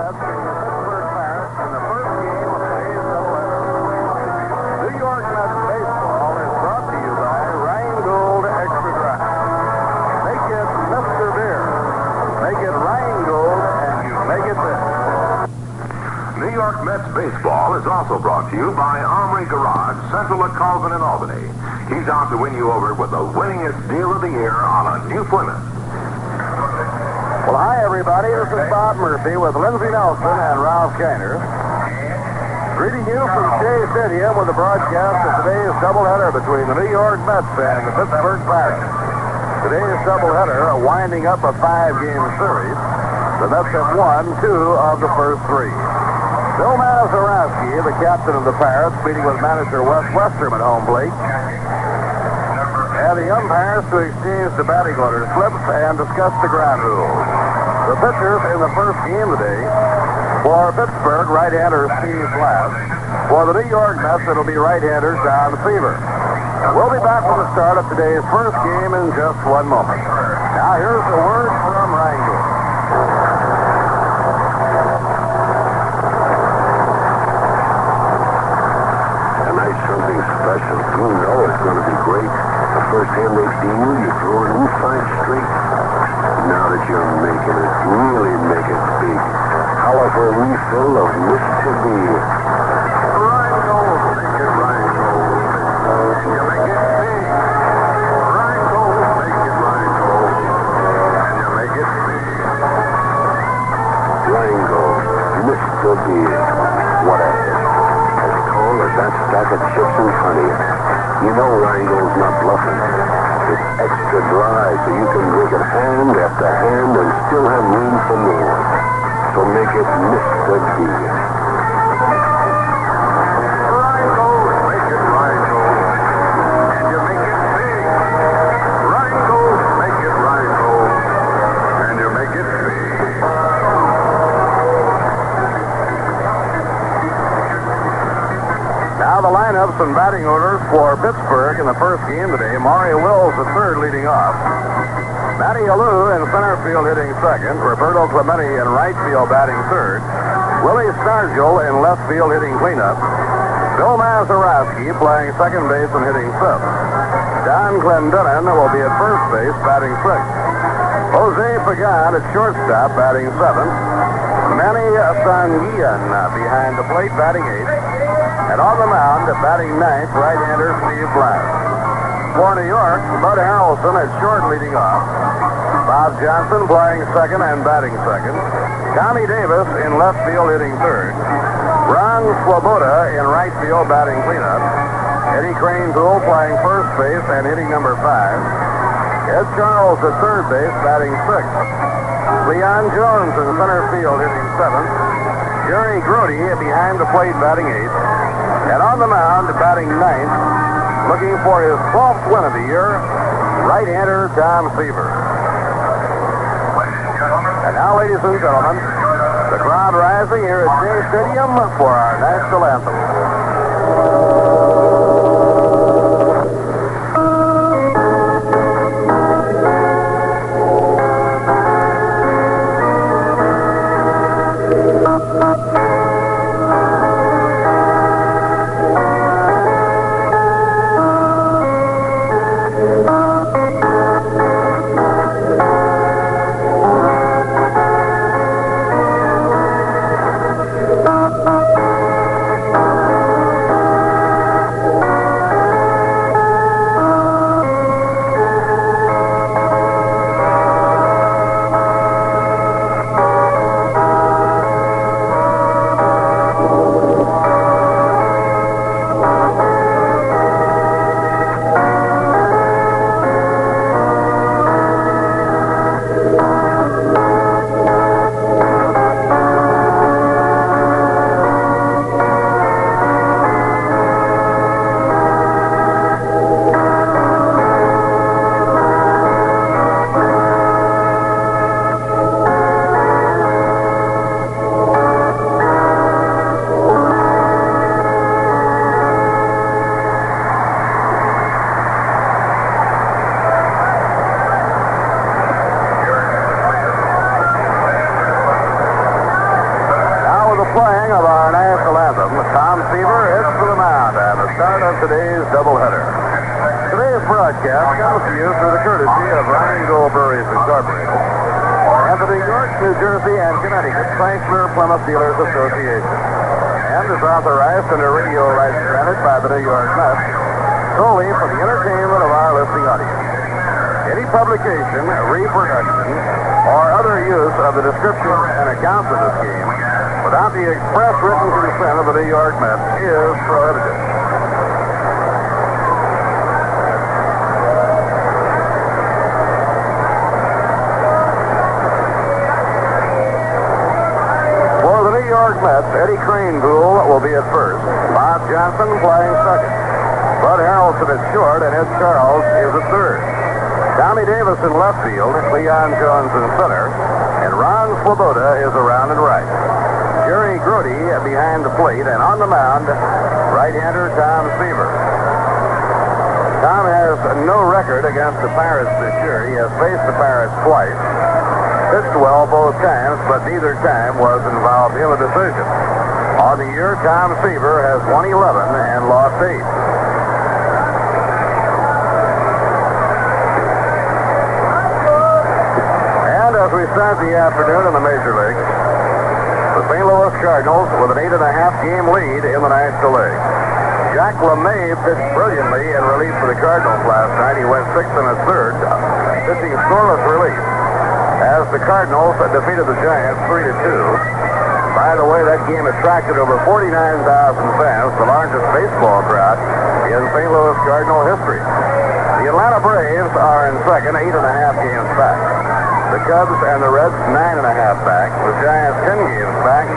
Mets beating the Pittsburgh Pirates in the first game of today's doubleheader. New York Mets baseball is brought to you by Rheingold Extra Dry. Make it Mr. Beer. Make it Rheingold, and you make it this. New York Mets baseball is also brought to you by Armory Garage, Central at Colvin and Albany. He's out to win you over with the winningest deal of the year on a new Plymouth. Well, hi, everybody. This is Bob Murphy with Lindsey Nelson and Ralph Kiner. Greeting you from Shea Stadium with the broadcast of today's doubleheader between the New York Mets and the Pittsburgh Pirates. Today's doubleheader winding up a 5-game series. The Mets have won 2 of the first 3. Bill Mazeroski, the captain of the Pirates, meeting with manager Wes Westerman at home plate. And the umpires to exchange the batting order slips and discuss the ground rules. The pitchers in the first game today, for Pittsburgh, right-hander Steve Blass. For the New York Mets, it'll be right-hander Don Seaver. We'll be back with the start of today's first game in just one moment. Now, here's the word from Rheingold. Tonight's something special. You know it's going to be great. The first hand they see you, you throw an inside straight. Now that you're making it, really make it big. Holler for a refill of Mr. B. Rheingold, make it Rheingold. You make it big. Rheingold, make it Rheingold. And you make it big. Rheingold, Mr. B. What a hit. As tall as that stack of chips in front of you. You know Rheingold's not bluffing. It's extra dry so you can drink it hand after hand and still have room for more. So make it Mr. B. Rheingold, make it Rheingold. And you make it big. Rheingold, make it Rheingold. And you make it big. Now the lineups and batting orders for Pittsburgh in the first game today. Mario Wills the third leading off. Matty Alou in center field hitting second. Roberto Clemente in right field batting third. Willie Stargell in left field hitting cleanup. Bill Mazeroski playing second base and hitting fifth. Don Clendenin will be at first base batting sixth. Jose Pagan at shortstop batting seventh. Manny Sanguillen behind the plate batting eighth. And on the mound, batting ninth, right-hander Steve Blass. For New York, Bud Harrelson at short leading off. Bob Johnson playing second and batting second. Tommy Davis in left field hitting third. Ron Swoboda in right field batting cleanup. Eddie Cranetool playing first base and hitting number 5. Ed Charles at third base batting sixth. Cleon Jones in center field hitting seventh. Jerry Grody behind the plate batting eighth. And on the mound, batting ninth, looking for his 12th win of the year, right-hander Tom Seaver. And now, ladies and gentlemen, the crowd rising here at Shea Stadium for our national anthem. playing of our national anthem, Tom Seaver hits to the mound and the start of today's doubleheader. Today's broadcast comes to you through the courtesy of Ryan Gold Breweries Incorporated, and the New York, New Jersey, and Connecticut St. Clair Plymouth Dealers Association, and is authorized under radio rights granted by the New York Mets solely for the entertainment of our listening audience. Any publication, reproduction, or other use of the description and accounts of this game without the express written consent of the New York Mets is prohibited. For the New York Mets, Eddie Craneboule will be at first. Bob Johnson playing second. Bud Harrelson at short, and Ed Charles is at third. Tommy Davis in left field, Cleon Jones in center, and Ron Swoboda is around and right. Jerry Grody behind the plate, and on the mound, right-hander Tom Seaver. Tom has no record against the Pirates this year. He has faced the Pirates twice, pitched well both times, but neither time was involved in a decision. On the year, Tom Seaver has won 11 and lost 8. As we start the afternoon in the Major Leagues, the St. Louis Cardinals with an 8.5-game lead in the National League. Jack LeMay pitched brilliantly in relief for the Cardinals last night. He went 6 1/3, pitching scoreless relief as the Cardinals defeated the Giants 3-2. By the way, that game attracted over 49,000 fans, the largest baseball crowd in St. Louis Cardinal history. The Atlanta Braves are in second, 8.5 games back. The Cubs and the Reds 9.5 back. The Giants 10 games back.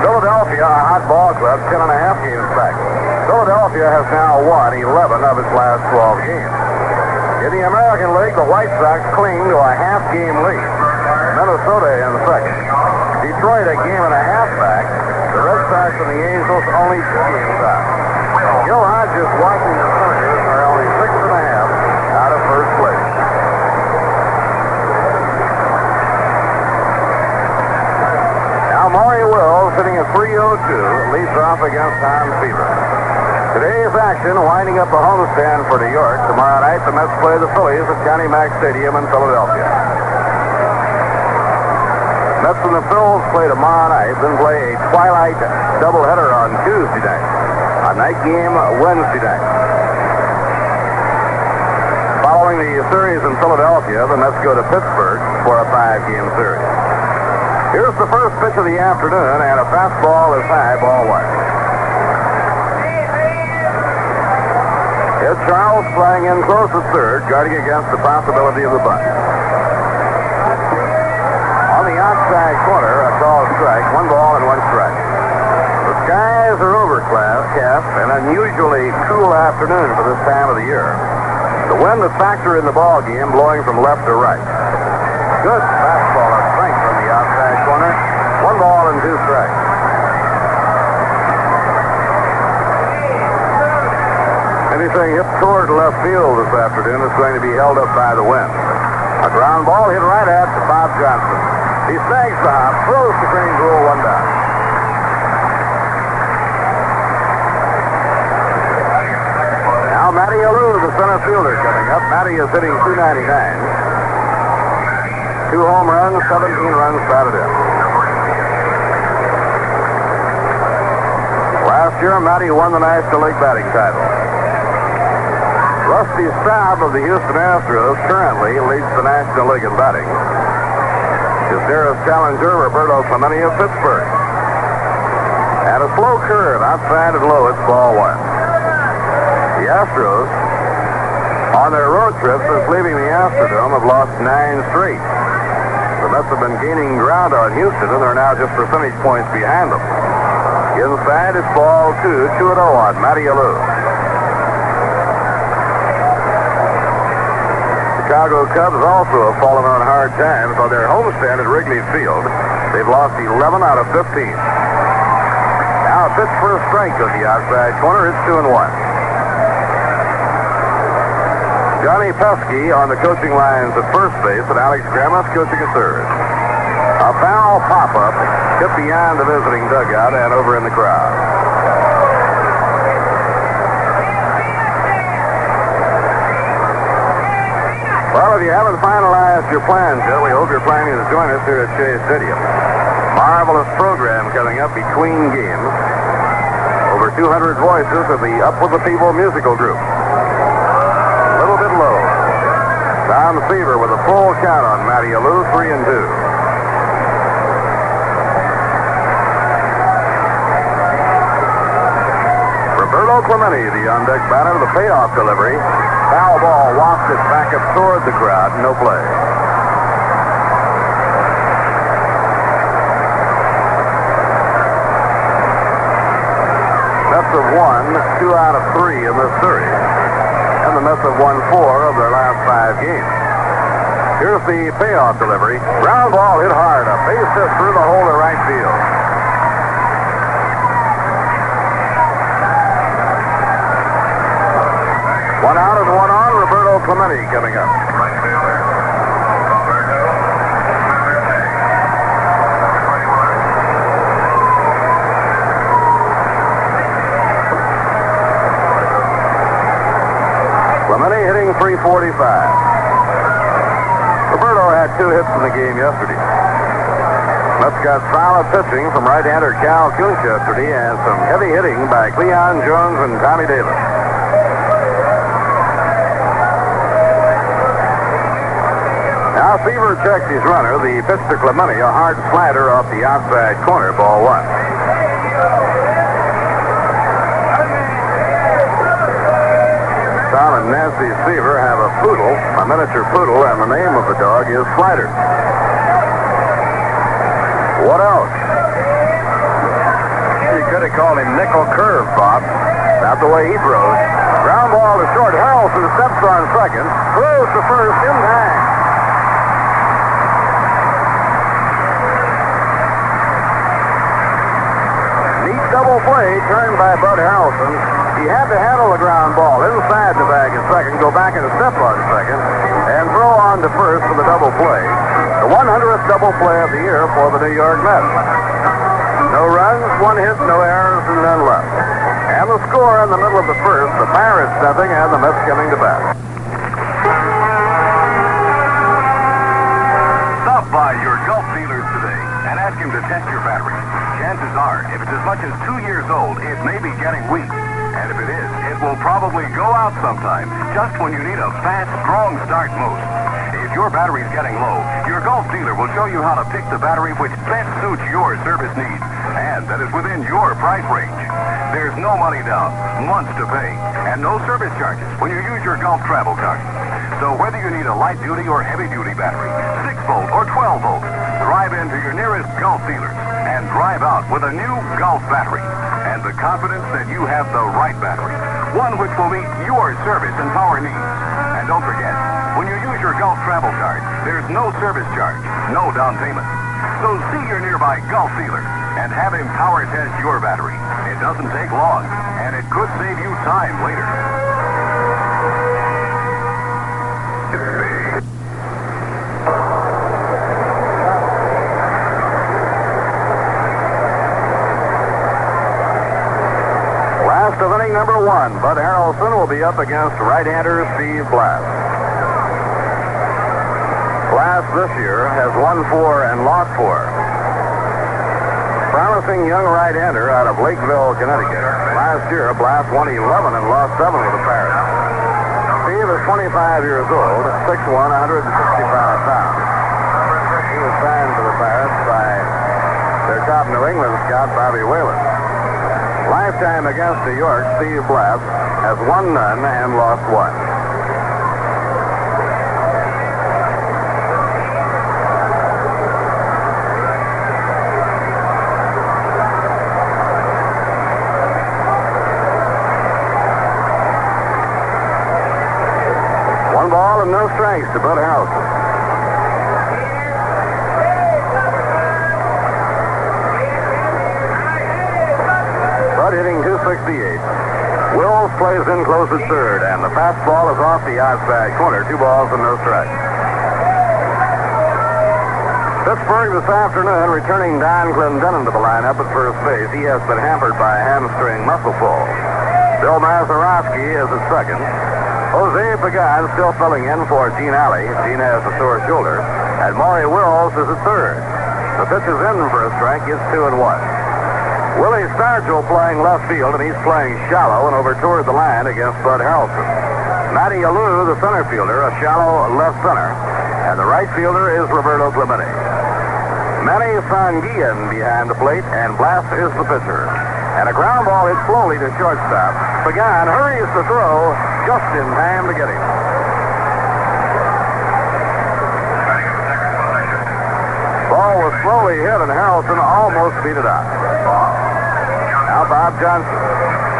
Philadelphia, a hot ball club, 10.5 games back. Philadelphia has now won 11 of its last 12 games. In the American League, the White Sox cling to a half-game lead. Minnesota in second. Detroit a game and a half back. The Red Sox and the Angels only 2 games back. Gil Hodges' Washington Senators are only 6.5 out of first place. Maury Wills, sitting at 302, leads off against Tom Seaver. Today's action winding up the homestand for New York. Tomorrow night, the Mets play the Phillies at Johnny Mack Stadium in Philadelphia. Mets and the Phils play tomorrow night, then play a twilight doubleheader on Tuesday night. A night game Wednesday night. Following the series in Philadelphia, the Mets go to Pittsburgh for a 5-game series. Here's the first pitch of the afternoon, and a fastball is high, ball 1. Ed Charles flying in close at third, guarding against the possibility of the bunt. On the outside corner, a called strike, 1 ball and 1 strike. The skies are overcast, an unusually cool afternoon for this time of the year. The wind a factor in the ball game, blowing from left to right. Good fastball at strength from the outside corner. 1 ball and 2 strikes. Anything hit toward left field this afternoon is going to be held up by the wind. A ground ball hit right at Bob Johnson. He snags the hop, throws to Craneboule, 1 down. Now Matty Alou, the center fielder, coming up. Matty is hitting .299. 2 home runs, 17 runs batted in. Last year, Matty won the National League batting title. Rusty Staub of the Houston Astros currently leads the National League in batting. His nearest challenger, Roberto Clemente of Pittsburgh. And a slow curve outside and low, it's ball 1. The Astros, on their road trip since leaving the Astrodome, have lost 9 straight. The Mets have been gaining ground on Houston, and they're now just percentage points behind them. Inside, it's ball 2, 2-0 on Matty Alou. Chicago Cubs also have fallen on hard times on their homestand at Wrigley Field. They've lost 11 out of 15. Now a pitch for a strike on the outside corner. It's 2-1. Johnny Pesky on the coaching lines at first base, and Alex Grammas coaching at third. A foul pop-up hit beyond the visiting dugout and over in the crowd. Well, if you haven't finalized your plans yet, we hope you're planning to join us here at Shea Stadium. Marvelous program coming up between games. Over 200 voices of the Up With the People musical group. A little bit low. Tom Seaver with a full count on Matty Alou, 3-2. Roberto Clemente, the on-deck batter, the payoff delivery. Foul ball wafted back up toward the crowd. No play. Mets have won 2 out of 3 in this series. And the Mets have won 4 of their last 5 games. Here's the payoff delivery. Ground ball hit hard. A base hit through the hole to right field. One out and one on. Roberto Clemente coming up. Right fielder, Roberto Clemente. Clemente hitting .345. Roberto had 2 hits in the game yesterday. Mets got solid pitching from right-hander Cal Kuntz yesterday and some heavy hitting by Cleon Jones and Tommy Davis. Now Seaver checks his runner. The pitch to Clemente, a hard slider off the outside corner, ball 1. Tom and Nancy Seaver have a poodle, a miniature poodle, and the name of the dog is Slider. What else? You could have called him Nickel Curve, Bob. Not the way he throws. Ground ball to short. Harrelson steps on second, throws to first in time. Double play turned by Bud Harrelson. He had to handle the ground ball inside the bag at second, go back and step on second, and throw on to first for the double play. The 100th double play of the year for the New York Mets. No runs, 1 hit, no errors, and none left. And the score in the middle of the first, the Pirates stepping and the Mets coming to bat. Stop by your Gulf dealers today and ask him to test your battery. Chances are, if it's as much as 2 years old, it may be getting weak. And if it is, it will probably go out sometime, just when you need a fast, strong start most. If your battery's getting low, your Gulf dealer will show you how to pick the battery which best suits your service needs, and that is within your price range. There's no money down, months to pay, and no service charges when you use your Gulf travel card. So whether you need a light-duty or heavy-duty battery, 6-volt or 12-volt, drive into your nearest Gulf dealer and drive out with a new Gulf battery and the confidence that you have the right battery, one which will meet your service and power needs. And don't forget, when you use your Gulf travel card, there's no service charge, no down payment. So see your nearby Gulf dealer and have him power test your battery. It doesn't take long, and it could save you time later. Last of inning number 1, Bud Harrelson will be up against right-hander Steve Blass. Blass this year has won 4 and lost 4. Promising young right-hander out of Lakeville, Connecticut. Last year, Blass won 11 and lost 7 with the Pirates. Steve is 25 years old, 6'1", 165 pounds. He was signed to the Pirates by their top New England scout, Bobby Whalen. Lifetime against New York, Steve Blass has won none and lost 1. One ball and no strikes to Bud Harrelson. Hitting .268. Wills plays in close at third, and the fastball is off the outside corner. 2 balls and no strikes. Pittsburgh this afternoon, returning Don Clendenin to the lineup at first base. He has been hampered by a hamstring muscle pull. Bill Mazeroski is at second. Jose Pagan still filling in for Gene Alley. Gene has a sore shoulder. And Maury Wills is at third. The pitch is in for a strike. It's 2-1. Willie Stargell playing left field, and he's playing shallow and over toward the line against Bud Harrelson. Matty Alou, the center fielder, a shallow left center. And the right fielder is Roberto Clemente. Manny Sanguillen behind the plate, and Blas is the pitcher. And a ground ball hit slowly to shortstop. Pagan hurries to throw just in time to get him. Ball was slowly hit, and Harrelson almost beat it out. Now Bob Johnson.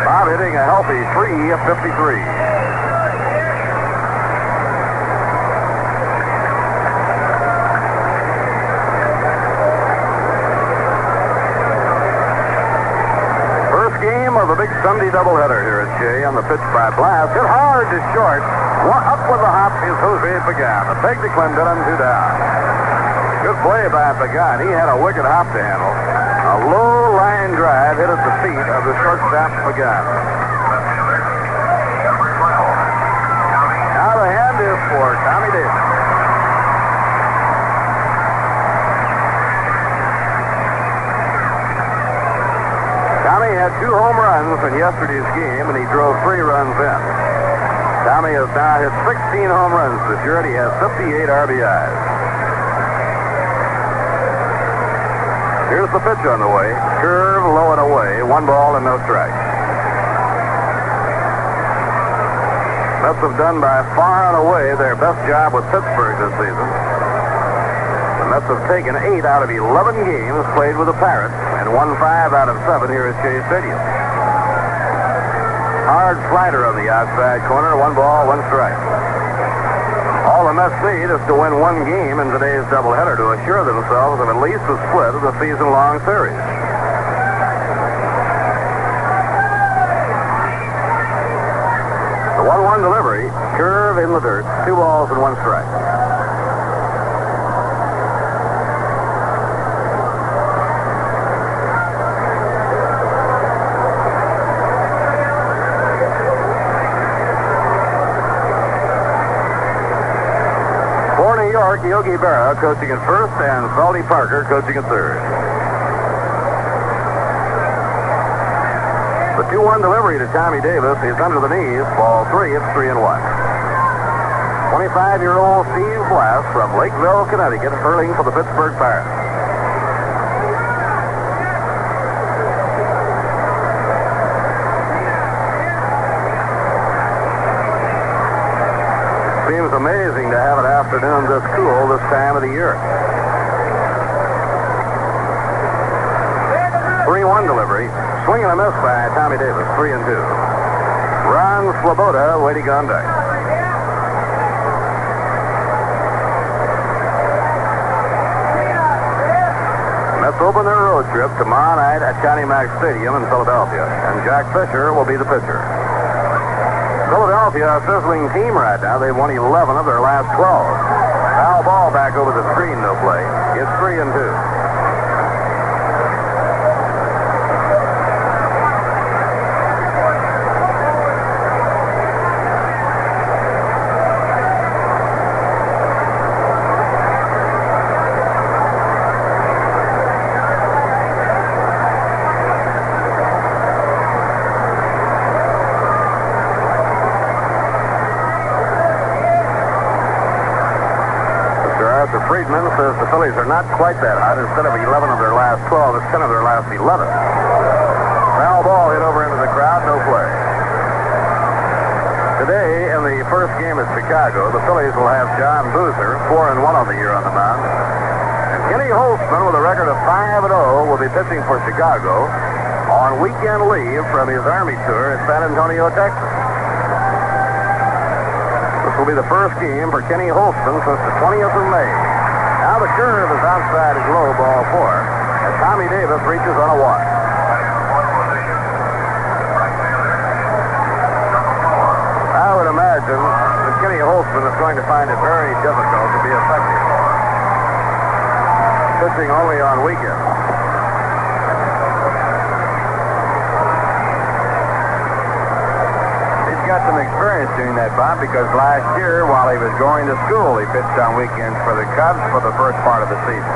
Bob hitting a healthy .353. Of a big Sunday doubleheader here at Shea on the pitch by Blas. Hit hard to short. Up with the hop is Jose Pagan. The peg to Clendenin, 2 down. Good play by Pagan. He had a wicked hop to handle. A low line drive hit at the feet of the shortstop Pagan. Now the hand is for Tommy Davis. Tommy had 2 home runs in yesterday's game, and he drove 3 runs in. Tommy has now hit 16 home runs this year, and he has 58 RBIs. Here's the pitch on the way. Curve, low and away. 1 ball and no strike. Mets have done by far and away their best job with Pittsburgh this season. The Mets have taken 8 out of 11 games played with the Pirates and won 5 out of 7 here at Shea Stadium. Hard slider on the outside corner. 1 ball, 1 strike. All the Mets need is to win 1 game in today's doubleheader to assure themselves of at least a split of the season-long series. The 1-1 delivery, curve in the dirt, 2 balls and 1 strike. Yogi Berra coaching at first, and Salty Parker coaching at third. The 2-1 delivery to Tommy Davis is under the knees. Ball 3. It's 3-1. 25-year-old Steve Blas from Lakeville, Connecticut, hurling for the Pittsburgh Pirates. Seems amazing to have an afternoon this cool this time of the year. 3-1 delivery. Swing and a miss by Tommy Davis. 3-2. Ron Sloboda waiting on deck. Mets open their road trip tomorrow night at Connie Mack Stadium in Philadelphia, and Jack Fisher will be the pitcher. Philadelphia, a sizzling team right now. They've won 11 of their last 12. Foul ball back over the screen, no play. It's 3-2. Friedman says the Phillies are not quite that hot. Instead of 11 of their last 12, it's 10 of their last 11. Foul ball hit over into the crowd, no play. Today, in the first game at Chicago, the Phillies will have John Boozer, 4-1 on the year on the mound. And Kenny Holtzman, with a record of 5-0, will be pitching for Chicago on weekend leave from his Army tour at San Antonio, Texas. This will be the first game for Kenny Holtzman since the 20th of May. Now the curve is outside his low, ball 4, and Tommy Davis reaches on a walk. I would imagine that Kenny Holtzman is going to find it very difficult to be effective. pitching only on weekends. He's got some experience doing that, Bob, because last year, while he was going to school, he pitched on weekends for the Cubs for the first part of the season.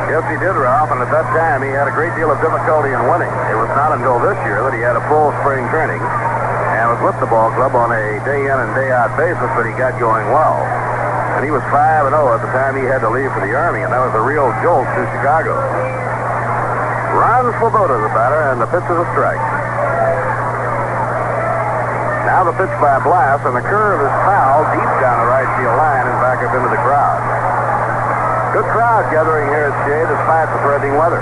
Yes, he did, Ralph, and at that time he had a great deal of difficulty in winning. It was not until this year that he had a full spring training and was with the ball club on a day-in and day-out basis that he got going well. And he was 5-0 at the time he had to leave for the Army, and that was a real jolt to Chicago. Ron Swoboda, the batter, and the pitch is a strike. Now the pitch by Blas, and the curve is fouled deep down the right field line and back up into the crowd. Good crowd gathering here at Shea despite the threatening weather.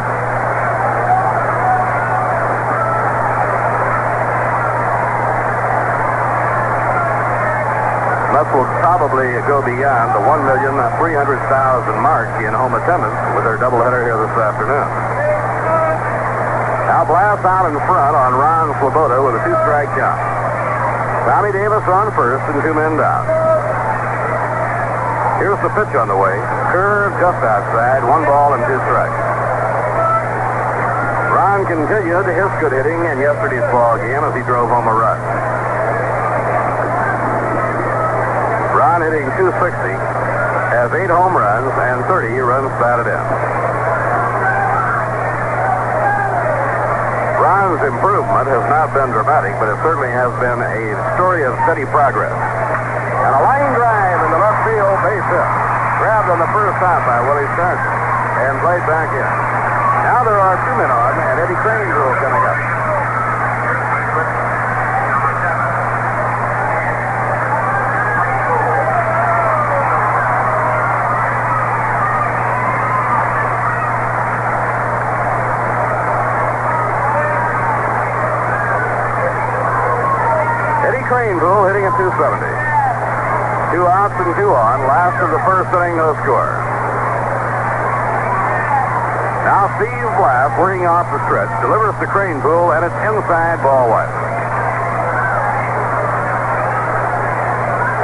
Mets will probably go beyond the 1,300,000 mark in home attendance with their doubleheader here this afternoon. Now Blas out in front on Ron Swoboda with a 2-strike count. Tommy Davis on first and 2 men down. Here's the pitch on the way. Curve just outside, 1 ball and 2 strikes. Ron continued his good hitting in yesterday's ball game as he drove home a run. Ron hitting .260, has 8 home runs and 30 runs batted in. Ron's improvement has not been dramatic, but it certainly has been a story of steady progress. And a line drive in the left field base hit. Grabbed on the first time by Willie Stargell and played back in. Now there are 2 men on, and Eddie Crane's rule coming up. Eddie Crane's rule hitting at 270. 2 outs and 2 on. Last of the first inning, no score. Now Steve Blas, working off the stretch, delivers to Cranepool, and it's inside ball 1.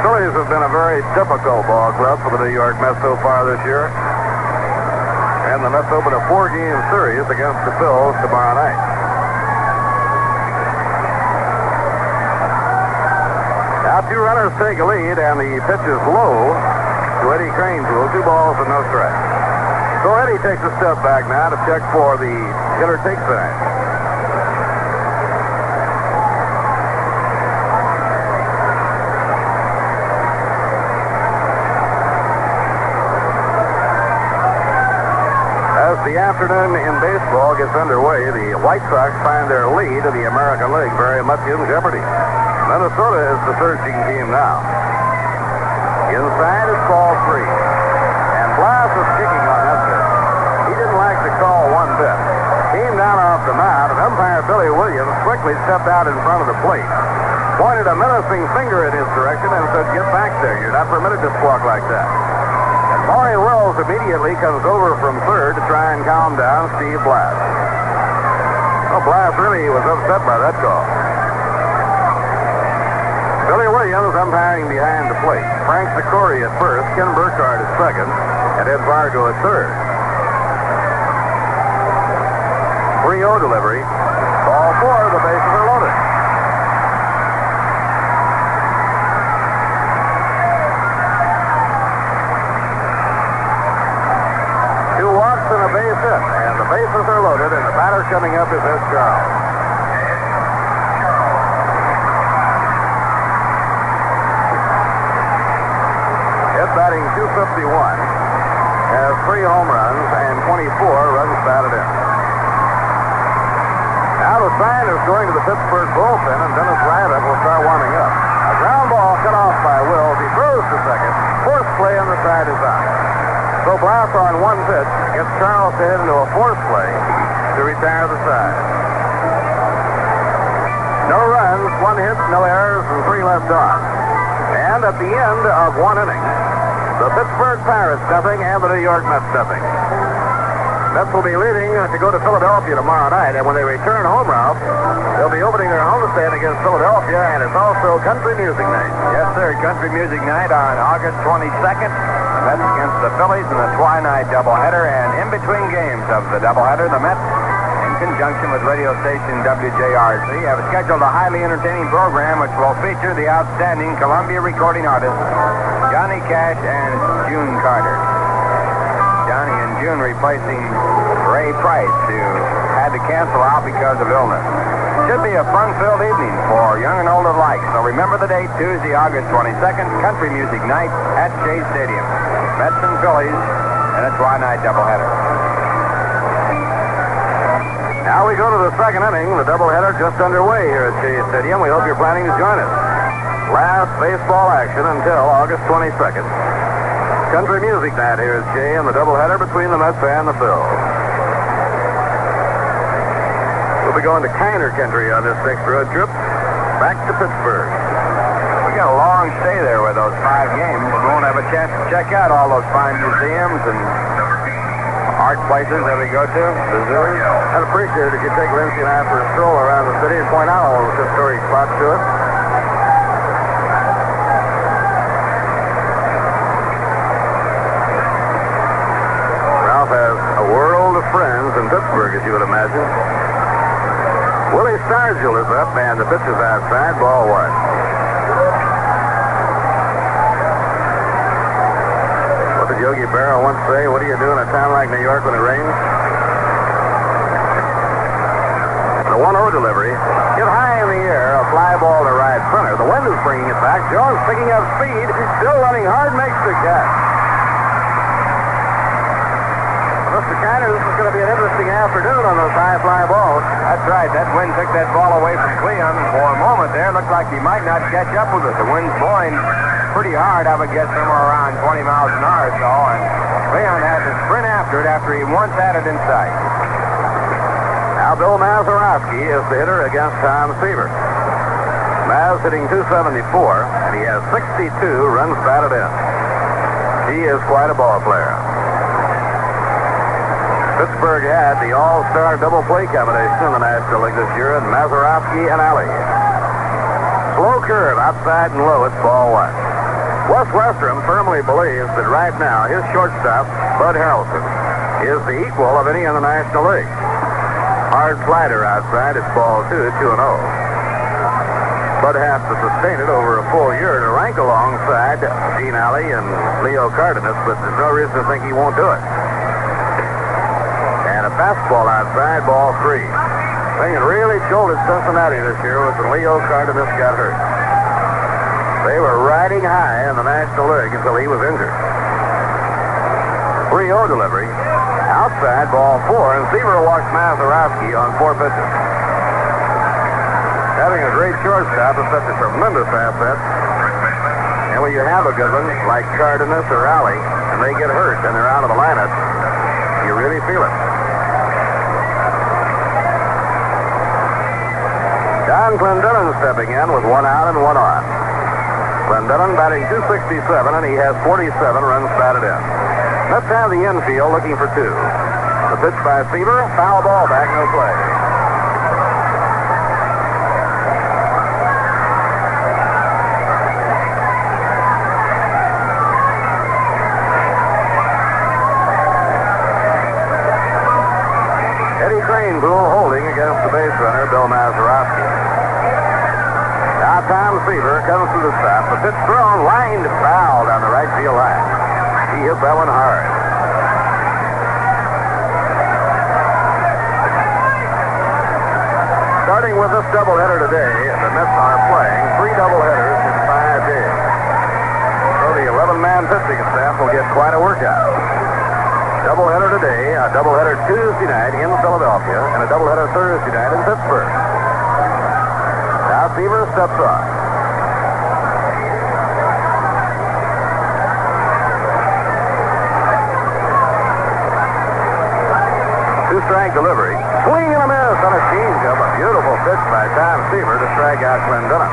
Phillies have been a very difficult ball club for the New York Mets so far this year. And the Mets open a 4-game series against the Phils tomorrow night. Now 2 runners take a lead, and the pitch is low to Eddie Cranepool. 2 balls and no strikes. So Eddie takes a step back now to check for the hitter take sign. As the afternoon in baseball gets underway, the White Sox find their lead of the American League very much in jeopardy. Minnesota is the surging team now. Inside is ball 3. And Blas is kicking on that pitch. He didn't like the call one bit. Came down off the mound, and umpire Billy Williams quickly stepped out in front of the plate, pointed a menacing finger in his direction, and said, "Get back there. You're not permitted to squawk like that." And Maury Wills immediately comes over from third to try and calm down Steve Blas. Well, Blas really was upset by that call. Billy Williams umpiring behind the plate. Frank Sikori at first, Ken Burkhardt at second, and Ed Vargo at third. 3-0 delivery. Ball 4, the bases are loaded. Two walks and a base hit, and the bases are loaded, and the batter coming up is Ed Charles. Batting .251, has 3 home runs and 24 runs batted in. Now the sign is going to the Pittsburgh bullpen, and Dennis Ryder will start warming up. A ground ball cut off by Wills. He throws to second. Force play on the side is out. So Blas on 1 pitch gets Charles to hit into a force play to retire the side. No runs, 1 hit, no errors, and 3 left on. And at the end of 1 inning, the Pittsburgh Pirates nothing and the New York Mets nothing. Mets will be leaving to go to Philadelphia tomorrow night, and when they return home, Ralph, they'll be opening their homestand against Philadelphia, and it's also Country Music Night. Yes, sir. Country Music Night on August 22nd. The Mets against the Phillies in the twilight doubleheader, and in between games of the doubleheader, the Mets, in conjunction with radio station WJRC, have scheduled a highly entertaining program which will feature the outstanding Columbia recording artists Johnny Cash and June Carter. Johnny and June replacing Ray Price, who had to cancel out because of illness. Should be a fun-filled evening for young and old alike. So remember the date, Tuesday, August 22nd, Country Music Night at Shea Stadium. Mets and Phillies, and a twilight doubleheader. Now we go to the second inning. The doubleheader just underway here at Shea Stadium. We hope you're planning to join us. Last baseball action until August 22nd. Country Music Night here at Shea, and the doubleheader between the Mets and the Phils. We'll be going to Kiner Country on this next road trip back to Pittsburgh. We got a long stay there with those 5 games. We won't have a chance to check out all those fine museums and art places that we go to. The zoo. I'd appreciate it if you'd take Lindsay and I for a stroll around the city and point out all those historic spots to us. Friends in Pittsburgh, as you would imagine. Willie Stargell is up, and the pitch is outside, ball 1. What did Yogi Berra once say? What do you do in a town like New York when it rains? The 1-0 delivery. Hit high in the air, a fly ball to right center. The wind is bringing it back. Jones picking up speed. Still running hard, makes the catch. Mr. Kiner, this is going to be an interesting afternoon on those high fly balls. That's right. That wind took that ball away from Cleon. For a moment there, looked like he might not catch up with it. The wind's blowing pretty hard. I would guess somewhere around 20 miles an hour or so. And Cleon had to sprint after it after he once had it in sight. Now Bill Mazeroski is the hitter against Tom Seaver. Maz hitting .274, and he has 62 runs batted in. He is quite a ball player. Pittsburgh had the all-star double play combination in the National League this year, and Mazeroski and Alley. Slow curve, outside and low, it's ball 1. Wes Westrom firmly believes that right now his shortstop, Bud Harrelson, is the equal of any in the National League. Hard slider outside, it's ball 2, 2-0. Bud has to sustain it over a full year to rank alongside Gene Alley and Leo Cardenas, but there's no reason to think he won't do it. And a fastball outside, ball 3. Thing that really jolted Cincinnati this year was when Leo Cardenas got hurt. They were riding high in the National League until he was injured. 3-0 delivery. Outside, ball 4, and Seaver walks Mazeroski on 4 pitches. Having a great shortstop is such a tremendous asset. And when you have a good one like Cardenas or Alley, and they get hurt and they're out of the lineup, you really feel it. Don Clendenin stepping in with 1 out and 1 on. Clendenin batting .267, and he has 47 runs batted in. Let's have the infield looking for 2. The pitch by Seaver, foul ball back, no play. Eddie Craneboule holding against the base runner, Bill Mazeroski. Now Tom Seaver comes to the stop. The pitch thrown, lined foul down the right field line. He hit that one hard. Starting with this doubleheader today, the Mets are playing 3 doubleheaders in 5 days. So the 11-man pitching staff will get quite a workout. Doubleheader today, a doubleheader Tuesday night in Philadelphia, and a doubleheader Thursday night in Pittsburgh. Now Seaver steps on. Two-strike delivery. Swing and a miss on a changeup. A beautiful pitch by Tom Seaver to strike out Clendenin.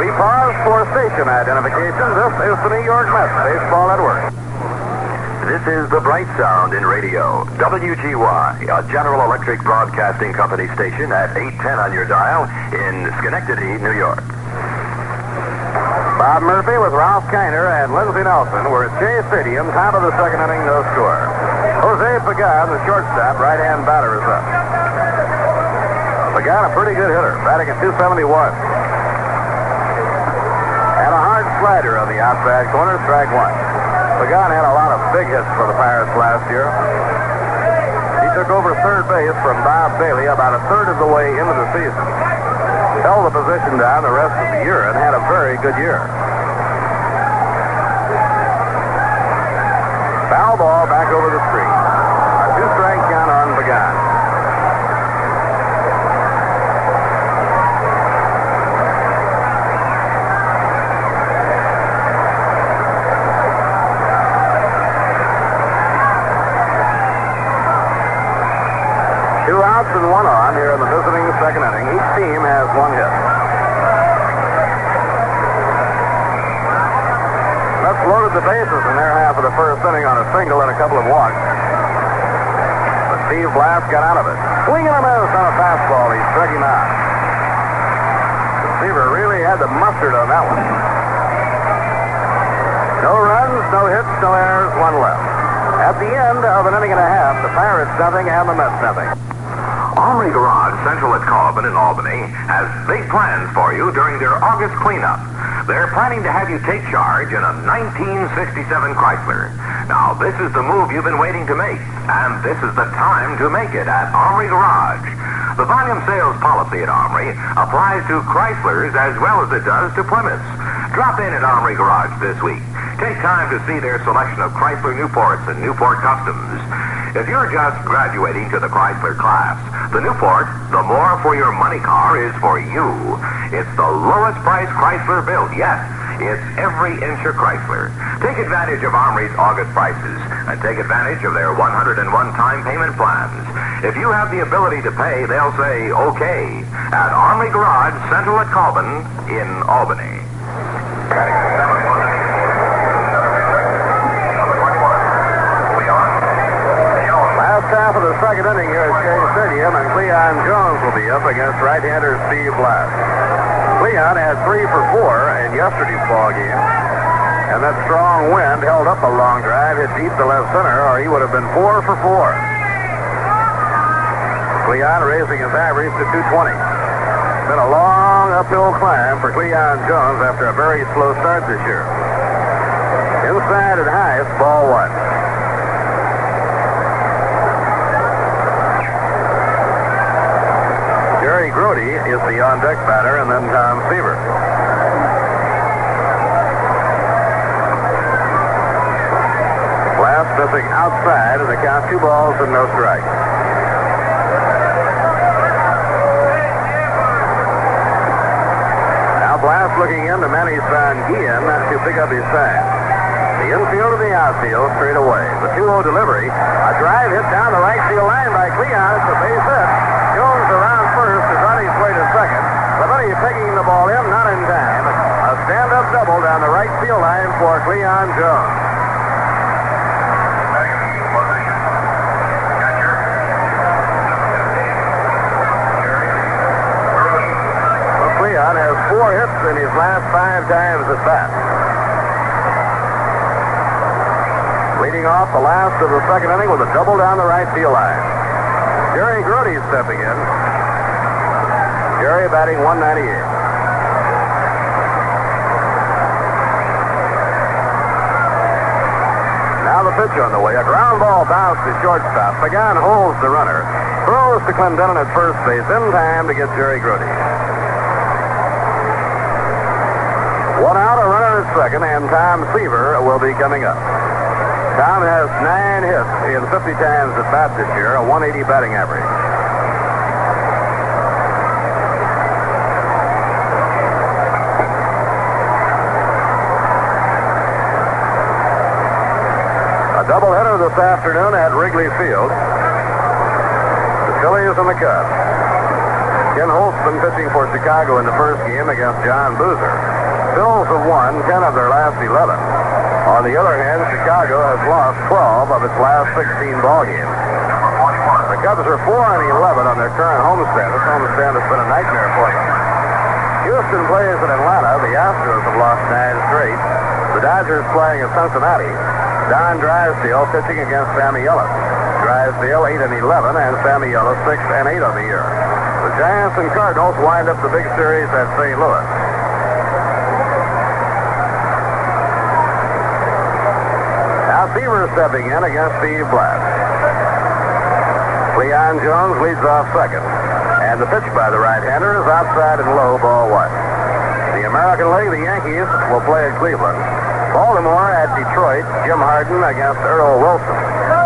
We pause for station identification. This is the New York Mets Baseball Network. This is the bright sound in radio. WGY, a General Electric Broadcasting Company station at 810 on your dial in Schenectady, New York. Bob Murphy with Ralph Kiner and Lindsey Nelson were at Shea Stadium, top of the second inning, no score. Jose Pagan, the shortstop, right-hand batter, is up. Pagan, a pretty good hitter, batting at 271. And a hard slider on the outside corner, strike one. Pagan had a lot of big hits for the Pirates last year. He took over third base from Bob Bailey about a third of the way into the season. Held the position down the rest of the year and had a very good year. Foul ball back over the screen. A two-strike count on Pagan. Two outs and one on here in the visiting second inning. Each team has one hit. Mets loaded the bases in their half of the first inning on a single and a couple of walks. But Steve Blass got out of it. Swing and a miss on a fastball. He struck him out. The receiver really had the mustard on that one. No runs, no hits, no errors, one left. At the end of an inning and a half, the Pirates nothing and the Mets nothing. Armory Garage Central at Corbin in Albany has big plans for you during their August cleanup. They're planning to have you take charge in a 1967 Chrysler. Now, this is the move you've been waiting to make, and this is the time to make it at Armory Garage. The volume sales policy at Armory applies to Chryslers as well as it does to Plymouths. Drop in at Armory Garage this week. Take time to see their selection of Chrysler Newports and Newport Customs. If you're just graduating to the Chrysler class, the Newport, the more for your money car, is for you. It's the lowest price Chrysler built yet. It's every inch of Chrysler. Take advantage of Armory's August prices and take advantage of their 101 time payment plans. If you have the ability to pay, they'll say okay at Armory Garage Central at Corbin in Albany. Half of the second inning here at Shea Stadium, and Cleon Jones will be up against right-hander Steve Blass. Cleon had 3 for 4 in yesterday's ball game, and that strong wind held up a long drive, hit deep to left center, or he would have been 4 for 4. Cleon raising his average to 220. It's been a long uphill climb for Cleon Jones after a very slow start this year. Inside at highest, ball 1. Grody is the on-deck batter, and then Tom Seaver. Blass missing outside, and the count 2 balls and no strikes. Now Blass looking in to Manny Sanguillen to pick up his sign. The infield to the outfield, straight away. The 2-0 delivery. A drive hit down the right field line by Cleon. It's a base hit. Jones around first is on his way to second. Clemente picking the ball in, not in time. A stand-up double down the right field line for Cleon Jones. Well, Cleon has 4 hits in his last 5 times at bat. Leading off the last of the second inning with a double down the right field line. Jerry Grody stepping in. Jerry batting 198. Now the pitch on the way. A ground ball bounce to shortstop. Pagan holds the runner. Throws to Clendenin at first base in time to get Jerry Grody. 1 out, a runner at second, and Tom Seaver will be coming up. Tom has 9 hits in 50 times at bat this year, a 180 batting average. A doubleheader this afternoon at Wrigley Field. The Phillies and the Cubs. Ken Holtzman pitching for Chicago in the first game against John Boozer. Phils have won 10 of their last 11. On the other hand, Chicago has lost 12 of its last 16 ball games. The Cubs are 4-11 on their current homestand. This homestand has been a nightmare for them. Houston plays in Atlanta. The Astros have lost 9 straight. The Dodgers playing at Cincinnati. Don Drysdale pitching against Sammy Ellis. Drysdale 8-11 and Sammy Ellis 6-8 on the year. The Giants and Cardinals wind up the big series at St. Louis. Now Seaver stepping in against Steve Blass. Cleon Jones leads off second. And the pitch by the right-hander is outside and low, ball 1. The American League, the Yankees, will play at Cleveland. Baltimore at Detroit, Jim Harden against Earl Wilson.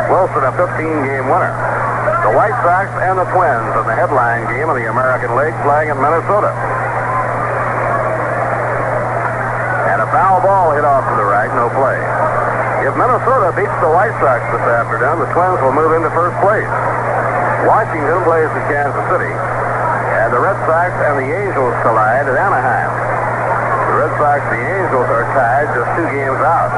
Wilson a 15-game winner. The White Sox and the Twins in the headline game of the American League playing in Minnesota. And a foul ball hit off to the right, no play. If Minnesota beats the White Sox this afternoon, the Twins will move into first place. Washington plays at Kansas City, and the Red Sox and the Angels collide at Anaheim. The Red Sox and the Angels are tied just 2 games out.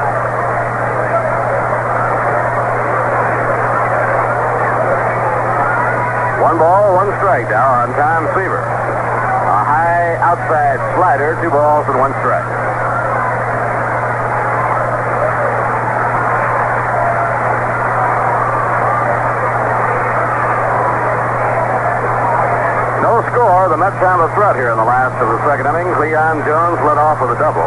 One ball, 1 strike now on Tom Seaver. A high outside slider, 2 balls and 1 strike. Score, the Mets have a threat here in the last of the second inning. Cleon Jones led off with a double.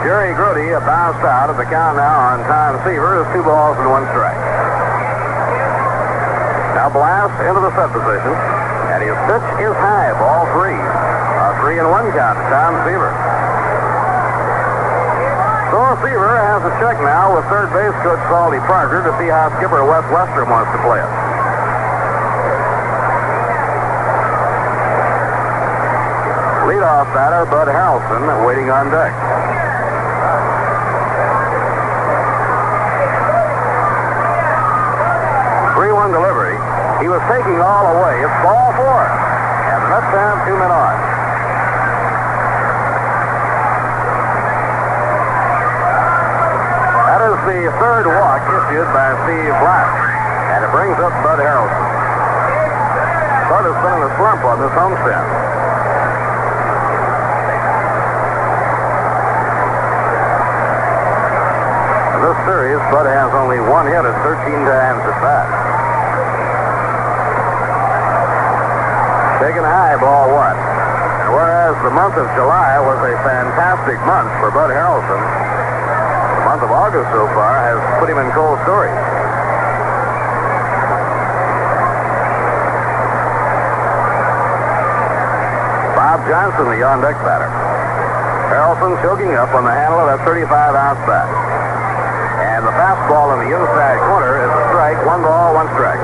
Jerry Grody bounced out at the count now on Tom Seaver is 2 balls and 1 strike. Now Blass into the set position, and his pitch is high, ball 3. A 3-1 count to Tom Seaver. So Seaver has a check now with third base coach Salty Parker to see how skipper Wes Westrom wants to play it. Leadoff batter Bud Harrelson waiting on deck. 3-1 delivery. He was taking all away. It's ball 4. And the Mets have 2 men on. That is the third walk issued by Steve Blass. And it brings up Bud Harrelson. Bud has been in a slump on this homestand. This series, Bud has only 1 hit at 13 times at bat. Taken high, ball 1. And whereas the month of July was a fantastic month for Bud Harrelson, the month of August so far has put him in cold storage. Bob Johnson, the on-deck batter. Harrelson choking up on the handle of that 35-ounce bat. And the fastball in the inside corner is a strike. 1 ball, 1 strike.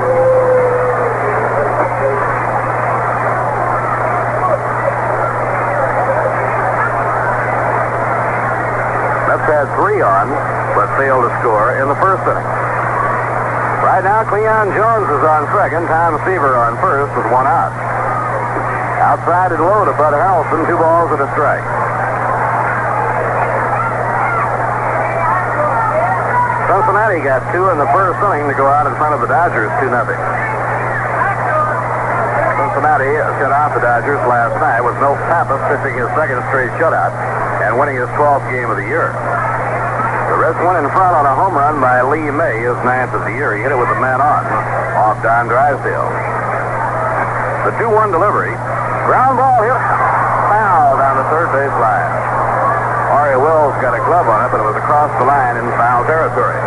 Mets had 3 on, but failed to score in the first inning. Right now, Cleon Jones is on second. Tom Seaver on first with 1 out. Outside and low to Bud Harrelson. 2 balls and a strike. Cincinnati got 2 in the first inning to go out in front of the Dodgers 2-0. Cincinnati shut out the Dodgers last night with Milt Pappas pitching his second straight shutout and winning his 12th game of the year. The Reds went in front on a home run by Lee May, his 9th of the year. He hit it with a man on off Don Drysdale. The 2-1 delivery. Ground ball hit foul down the third base line. Ari Wills got a glove on it, but it was across the line in foul territory.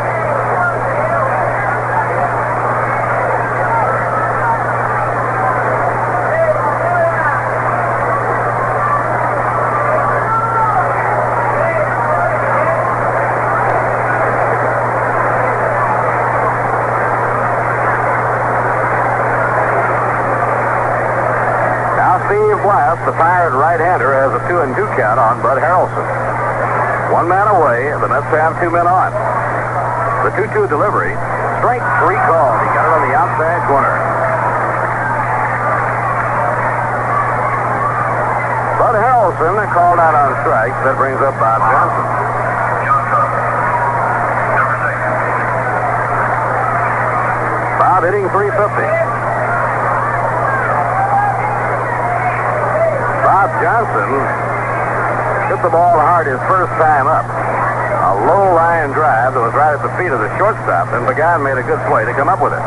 Steve Blass, the Pirate right-hander, has a 2-2 count on Bud Harrelson. 1 man away. The Mets have 2 men on. The 2-2 delivery. Strike 3 called. He got it on the outside corner. Bud Harrelson called out on strikes. That brings up Bob Johnson. Bob hitting .350. Bob Johnson hit the ball hard his first time up. A low line drive that was right at the feet of the shortstop, and Pagan made a good play to come up with it.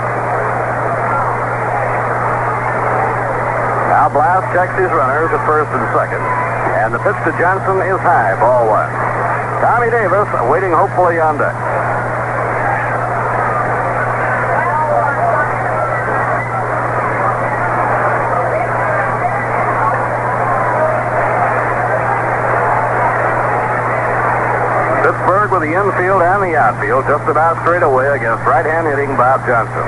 Now Blast checks his runners at first and second, and the pitch to Johnson is high, ball one. Tommy Davis waiting hopefully on deck. Pittsburgh with the infield and the outfield just about straight away against right-hand hitting Bob Johnson.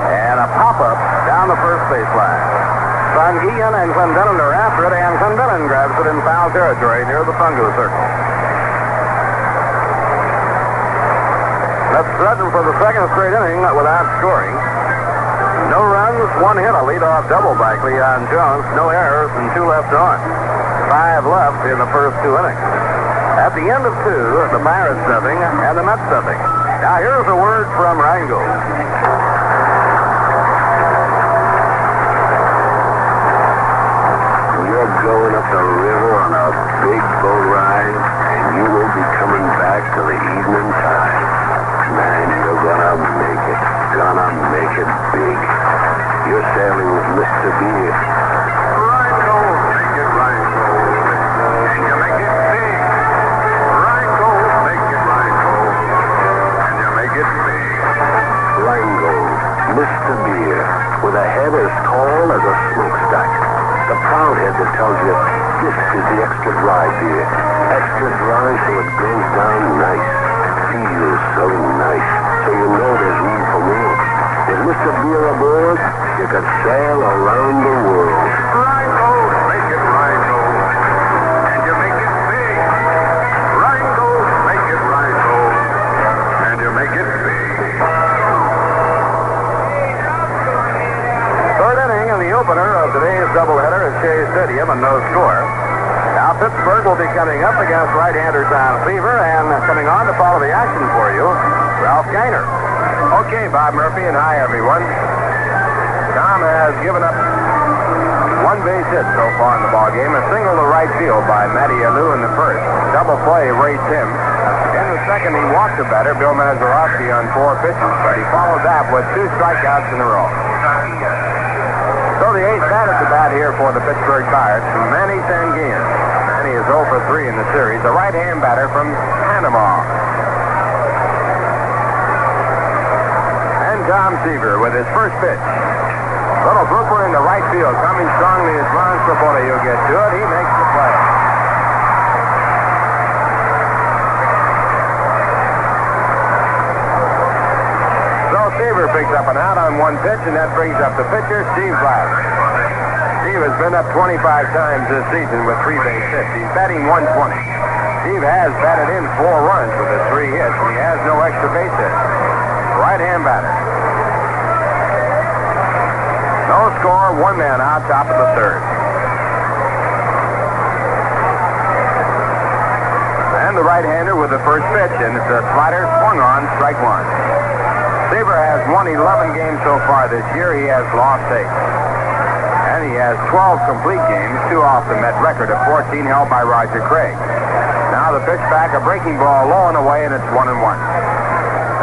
And a pop-up down the first baseline. Son Guillen and Clendenin are after it, and Clendenin grabs it in foul territory near the fungo circle. That's threatened for the second straight inning without scoring. No runs, one hit, a leadoff double by Cleon Jones, no errors, and 2 left on. 5 left in the first 2 innings. At the end of 2, the Pirates nothing and the Mets nothing. Now here's a word from Rango. You're going up the river on a big boat ride, and you will be coming back till the evening tide. Man, you're gonna make it. Gonna make it big. You're sailing with Mr. Beer. Rango, make it Rango. And you make it big. Rango, make it Rango. And you make it big. Rango, Mr. Beer, with a head as tall as a smokestack. The proud head that tells you this is the extra dry beer. Extra dry so it goes down nice. Feels so nice. So you know there's room for more. With Mr. Beer aboard, you can sail around the world. Rango, make it Rango. And you make it big. Rango, make it Rango. And you make it big. Third inning in the opener of today's doubleheader at Shea Stadium, and no score. Now Pittsburgh will be coming up against right-hander Tom Seaver, and coming on to follow the action for you, Ralph Gainer. Okay, Bob Murphy, and hi, everyone. Tom has given up 1 base hit so far in the ballgame. A single to right field by Matty Alou in the first. Double play raced him. In the second, he walked the batter, Bill Mazeroski, on 4 pitches, but he followed that with 2 strikeouts in a row. So the 8th bat at the bat here for the Pittsburgh Pirates, Manny Sanguian. Manny is 0 for 3 in the series, a right-hand batter from Panama. And Tom Seaver with his first pitch. Little blooper into right field, coming strongly as Ron Scripoli will get to it. He makes the play. So Seaver picks up an out on 1 pitch, and that brings up the pitcher, Steve Black. Steve has been up 25 times this season with 3 base hits. He's batting .120. Steve has batted in 4 runs with his 3 hits, and he has no extra base hits. Right-hand batter. No score, 1 man out, top of the 3rd. And the right-hander with the first pitch, and it's a slider swung on, strike 1. Seaver has won 11 games so far this year. He has lost 8. And he has 12 complete games, 2 off the Met record of 14 held by Roger Craig. Now the pitch back, a breaking ball low and away, and it's 1-1.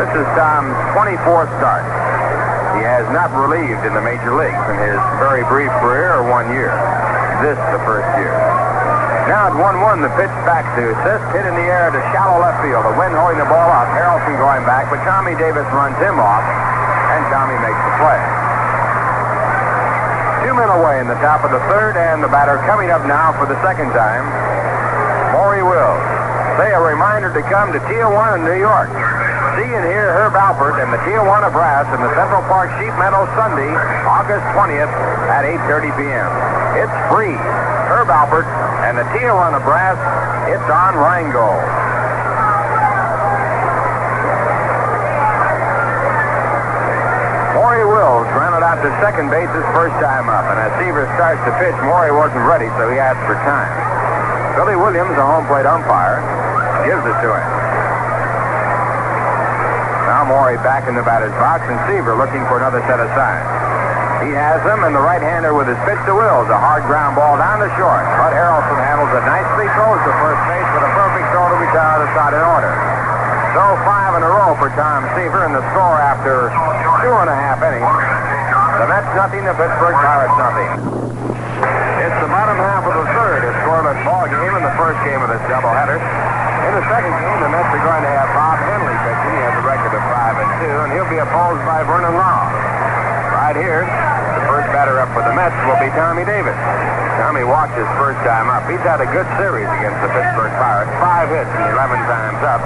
This is Tom's 24th start. He has not relieved in the major leagues in his very brief career, or 1 year. This the first year. Now at 1-1, the pitch back to Sisk, hit in the air to shallow left field. The wind holding the ball up. Harrelson going back, but Tommy Davis runs him off, and Tommy makes the play. 2 men away in the top of the 3rd, and the batter coming up now for the second time, Maury Wills. Say a reminder to come to Tijuana, New York. See and hear Herb Alpert and the Tijuana Brass in the Central Park Sheep Meadows Sunday, August 20th at 8:30 p.m. It's free. Herb Alpert and the Tijuana Brass, it's on Rango. Maury Wills grounded out to second base his first time up, and as Seaver starts to pitch, Maury wasn't ready, so he asked for time. Billy Williams, the home plate umpire, gives it to him. Now Now Morey back in the batter's box, and Seaver looking for another set of signs. He has them, and the right-hander with his pitch to Wills. A hard ground ball down the short. But Harrelson handles it nicely, throws to first base with a perfect throw to retire the side in order. So 5 in a row for Tom Seaver, and the score after 2.5 innings. The Mets nothing, the Pittsburgh Pirates nothing. It's the bottom half of the third. A scoreless ball game in the first game of this doubleheader. In the second game, the Mets are going to have Bob Henley pitching. He has a record of 5-2, and he'll be opposed by Vernon Law. Right here, the first batter up for the Mets will be Tommy Davis. Tommy walked his first time up. He's had a good series against the Pittsburgh Pirates. 5 hits and 11 times up,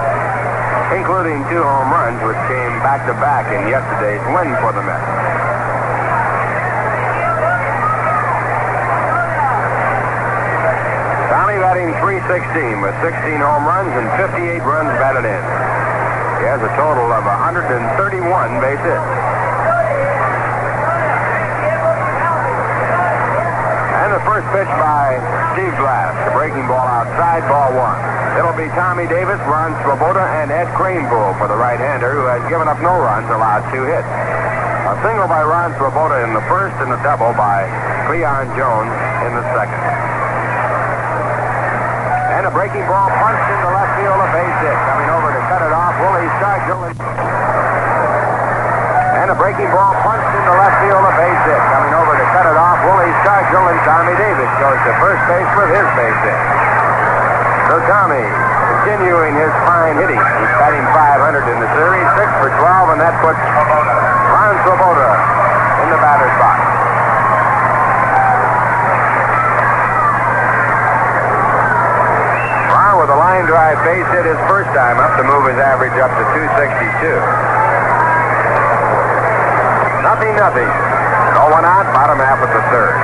including 2 home runs, which came back-to-back in yesterday's win for the Mets. Tommy batting .316 with 16 home runs and 58 runs batted in. He has a total of 131 base hits. And the first pitch by Steve Glass. A breaking ball outside, ball 1. It'll be Tommy Davis, Ron Swoboda, and Ed Kranepool for the right-hander, who has given up no runs, allowed 2 hits. A single by Ron Swoboda in the first, and a double by Cleon Jones in the second. And a breaking ball punched into left field, a base hit. Coming over to cut it off, Willie Stargell. And a breaking ball punched into left field, a base hit. Coming over to cut it off, Willie Stargell, and Tommy Davis goes to first base with his base hit. So Tommy continuing his fine hitting. He's batting .500 in the series, 6 for 12, and that puts Ron Swoboda in the batter's box. Ron with a line drive base hit his first time up to move his average up to .262. Nothing. No one out, bottom half of the third.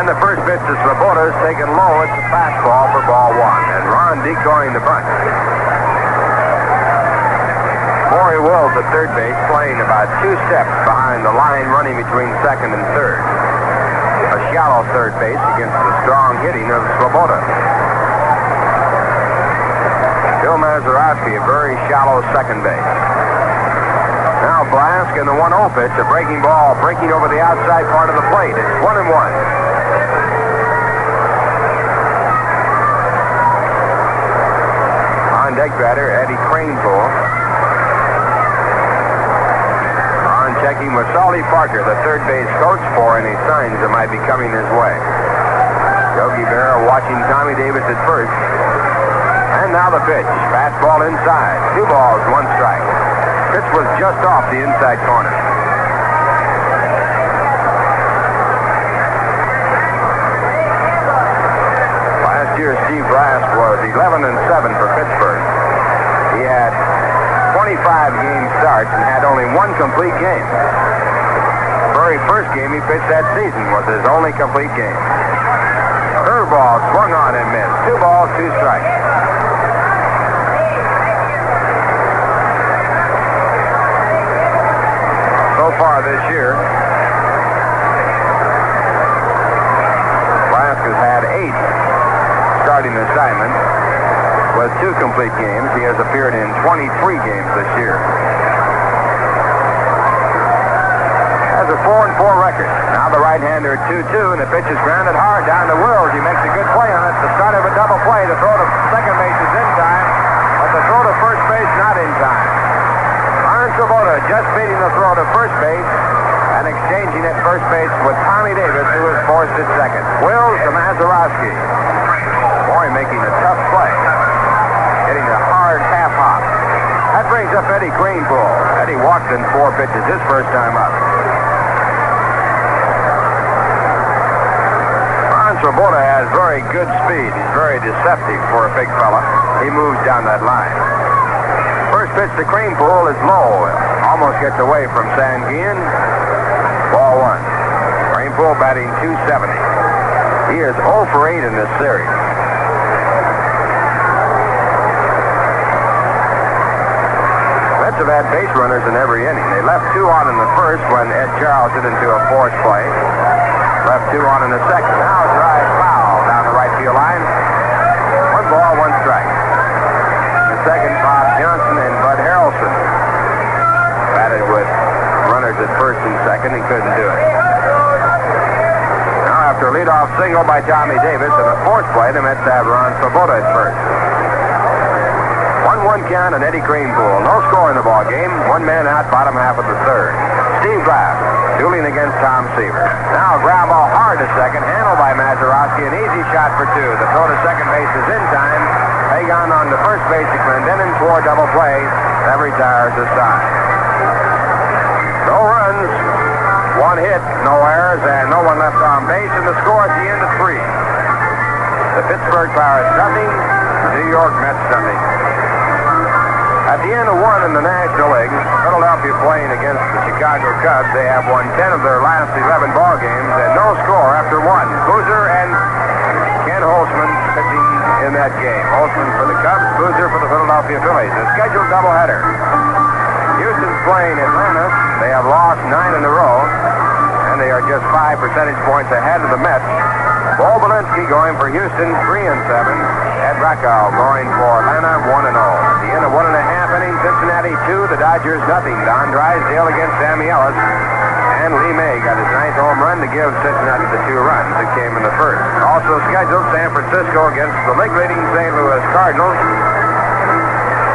And the first pitch to Swoboda is taken low. It's a fastball for ball 1. And Ron decoying the bunt. Morey Wills at third base, playing about 2 steps behind the line running between second and third. A shallow third base against the strong hitting of Swoboda. Bill Mazeroski, a very shallow second base. Now Blask and the 1-0 pitch, a breaking ball breaking over the outside part of the plate. It's 1-1. On deck batter, Eddie Kranepool. On checking with Solly Parker, the third base coach, for any signs that might be coming his way. Yogi Berra watching Tommy Davis at first. And now the pitch. Fastball inside. 2 balls, 1 strike. Pitch was just off the inside corner. Last year, Steve Glass was 11-7 for Pittsburgh. He had 25 game starts and had only 1 complete game. The very first game he pitched that season was his only complete game. Curveball swung on and missed. 2 balls, 2 strikes. So far this year, Blask has had 8 starting assignments with 2 complete games. He has appeared in 23 games this year. Has a 4-4 record. Now the right-hander 2-2, and the pitch is grounded hard down to Wills. He makes a good play on it. The start of a double play. The throw to second base is in time, but the throw to first base not in time. Swoboda just beating the throw to first base and exchanging at first base with Tommy Davis, who is forced at second. Wills to Mazeroski. Morey making a tough play. Hitting a hard half hop. That brings up Eddie Kranepool. Eddie walked in 4 pitches his first time up. Ron Swoboda has very good speed. He's very deceptive for a big fella. He moves down that line. First pitch to Kranepool is low. Almost gets away from Sanguin. Ball 1. Kranepool batting .270. He is 0 for 8 in this series. Mets have had base runners in every inning. They left 2 on in the first when Ed Charles hit into a forced play. Left 2 on in the second. Now a drive foul down the right field line. 1 ball, one strike. The second, Bob Johnson and Bud Harrelson batted with runners at first and second. He couldn't do it. Now, after a leadoff single by Tommy Davis in the fourth play, the Mets have Ron Swoboda at first. 1-1 count on Eddie Greenpool. No score in the ball game. One man out, bottom half of the third. Steve Glass dueling against Tom Seaver. Now a ground ball hard to second, handled by Mazeroski. An easy shot for two. The throw to second base is in time. Pagan on the first base to Clendenin for double play. That retires the side. No runs, one hit, no errors, and no one left on base. And the score at the end of 3. The Pittsburgh Pirates nothing. The New York Mets nothing. At the end of 1 in the National League, Philadelphia playing against the Chicago Cubs. They have won 10 of their last 11 ball games and no score after 1. Boozer and Ken Holtzman pitching in that game. Holtzman for the Cubs, Boozer for the Philadelphia Phillies. A scheduled doubleheader. Houston's playing Atlanta. They have lost 9 in a row, and they are just 5 percentage points ahead of the Mets. Bo Belinsky going for Houston, 3-7. Ed Rackow going for Atlanta, 1-0. At the end of 1.5 innings, Cincinnati 2, the Dodgers nothing. Don Drysdale against Sammy Ellis. And Lee May got his 9th home run to give Cincinnati the 2 runs that came in the first. Also scheduled, San Francisco against the league-leading St. Louis Cardinals.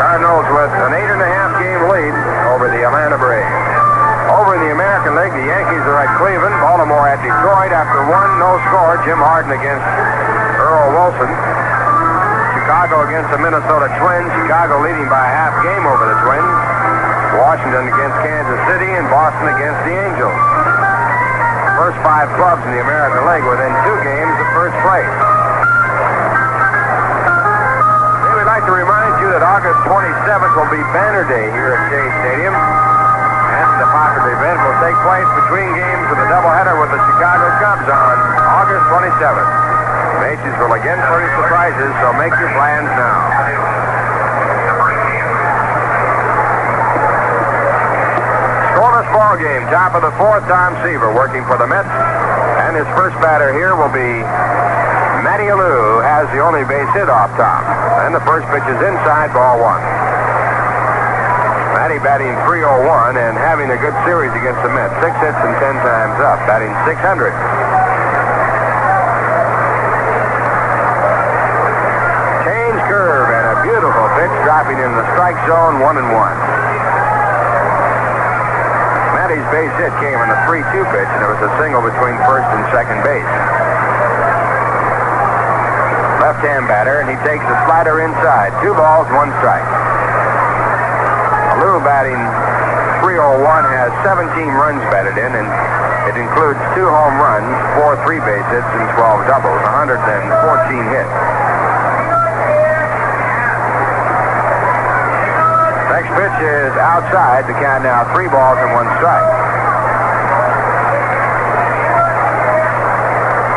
Cardinals with an 8.5 game lead over the Atlanta Braves. Over in the American League, the Yankees are at Cleveland. Baltimore at Detroit. After 1, no score. Jim Harden against Earl Wilson. Chicago against the Minnesota Twins. Chicago leading by a half game over the Twins. Washington against Kansas City, and Boston against the Angels. First 5 clubs in the American League within 2 games of first place. We'd like to remind you that August 27th will be Banner Day here at Shea Stadium. And the popular event will take place between games of the doubleheader with the Chicago Cubs on August 27th. Macy's will again furnish surprises, so make your plans now. Scoreless ball game, top of the 4th, Tom Seaver working for the Mets. And his first batter here will be Matty Alou, who has the only base hit off top. And the first pitch is inside, ball 1. Matty batting .301 and having a good series against the Mets. 6 hits and 10 times up, batting .600. Change curve and a beautiful pitch dropping in the strike zone, 1-1. Matty's base hit came on a 3-2 pitch, and it was a single between first and second base. Left-hand batter, and he takes the slider inside. 2 balls, 1 strike. Alou batting .301 has 17 runs batted in, and it includes 2 home runs, 4 3-base hits, and 12 doubles, 114 hits. Next pitch is outside. The count now 3 balls and 1 strike.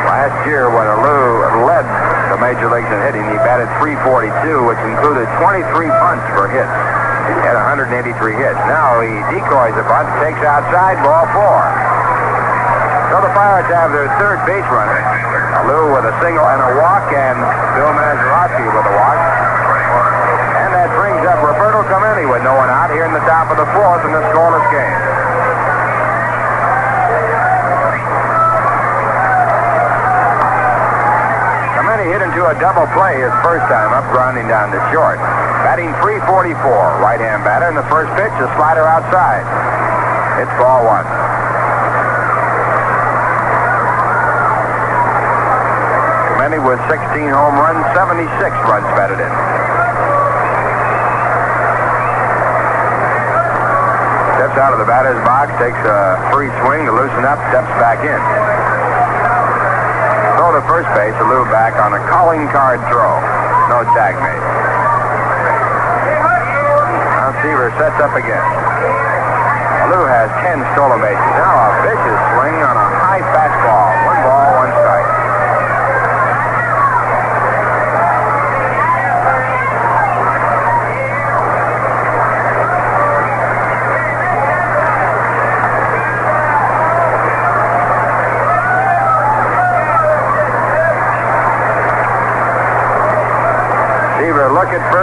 Last year, when Alou led the major leagues in hitting, he batted .342, which included 23 bunts for hits. He had 183 hits. Now he decoys a bunt, takes outside, ball 4. So the Pirates have their 3rd base runner. Alou with a single and a walk, and Bill Mazeroski with a walk. And that brings up Roberto Clemente with no one out here in the top of the 4th in the scoreless game. Clemente hit into a double play his first time up, grounding down to short. Batting .344, right-hand batter, and the first pitch, a slider outside. It's ball 1. Clemente with 16 home runs, 76 runs batted in. Steps out of the batter's box, takes a free swing to loosen up, steps back in. Throw to first base, Alou back on a calling card throw. No tag made. Seaver sets up again. Alou has 10 stolen bases. Now a vicious swing on a high fastball. 1 ball, 1 strike.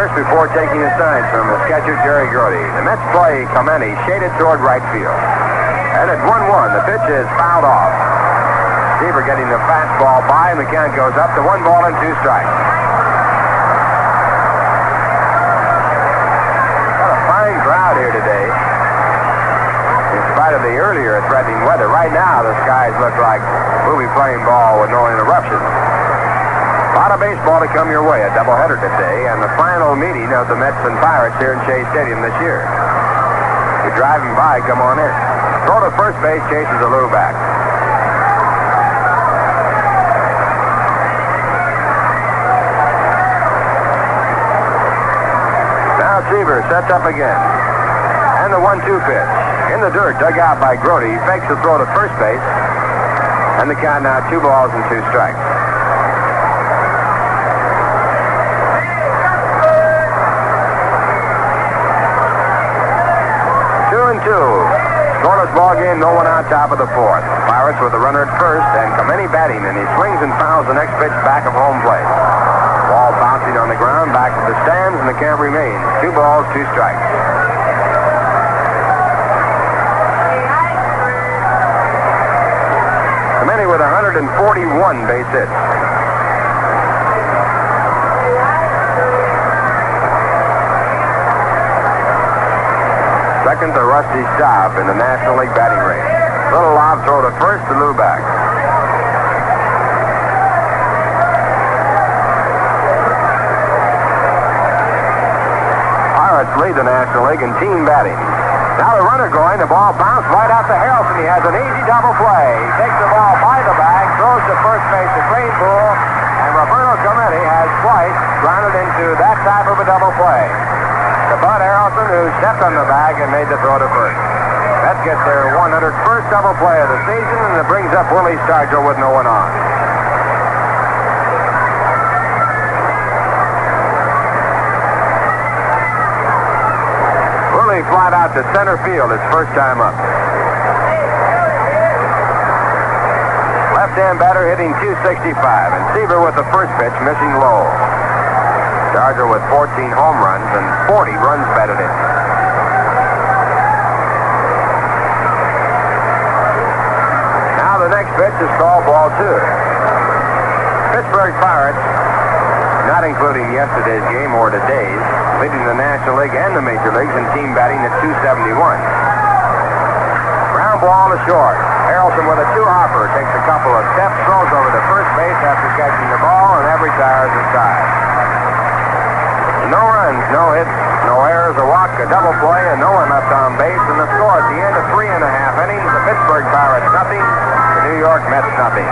first before taking a sign from his catcher, Jerry Grody. The Mets play Clemente shaded toward right field. And at 1-1, the pitch is fouled off. Seaver getting the fastball by. The count goes up to 1 ball and 2 strikes. Got a fine crowd here today. In spite of the earlier threatening weather, right now the skies look like movie playing ball with no interruptions. A lot of baseball to come your way. A doubleheader today and the final meeting of the Mets and Pirates here in Shea Stadium this year. If you're driving by, come on in. Throw to first base, chases Alou back. Now Seaver sets up again. And the 1-2 pitch. In the dirt, dug out by Grody. He fakes the throw to first base. And the count now 2 balls and 2 strikes. 2-2. Scoreless ball game, no one out top of the 4th. Pirates with a runner at first, and Clemente batting, and he swings and fouls the next pitch back of home plate. Ball bouncing on the ground, back to the stands, and the count remains 2 balls, 2 strikes. Clemente with 141 base hits. Second to Rusty Staub in the National League batting range. Little lob throw to first to Lou back. Pirates lead the National League in team batting. Now the runner going, the ball bounced right out to Harrelson. He has an easy double play. He takes the ball by the bag, throws to first base to Greenpool, and Roberto Clemente has twice grounded into that type of a double play. To Bud Harrelson, who stepped on the bag and made the throw to first. That gets their 101st double play of the season, and it brings up Willie Stargell with no one on. Willie flied out to center field his first time up. Left-hand batter hitting .265, and Seaver with the first pitch missing low. Stargell with 14 home runs and 40 runs batted in. Now the next pitch is called ball 2. Pittsburgh Pirates, not including yesterday's game or today's, leading the National League and the Major Leagues in team batting at .271. Ground ball to short. Harrelson with a 2-hopper takes a couple of steps, throws over to first base after catching the ball, and that retires his side. No runs, no hits, no errors, a walk, a double play, and no one left on base. And the score at the end of 3.5 innings, the Pittsburgh Pirates nothing, the New York Mets nothing.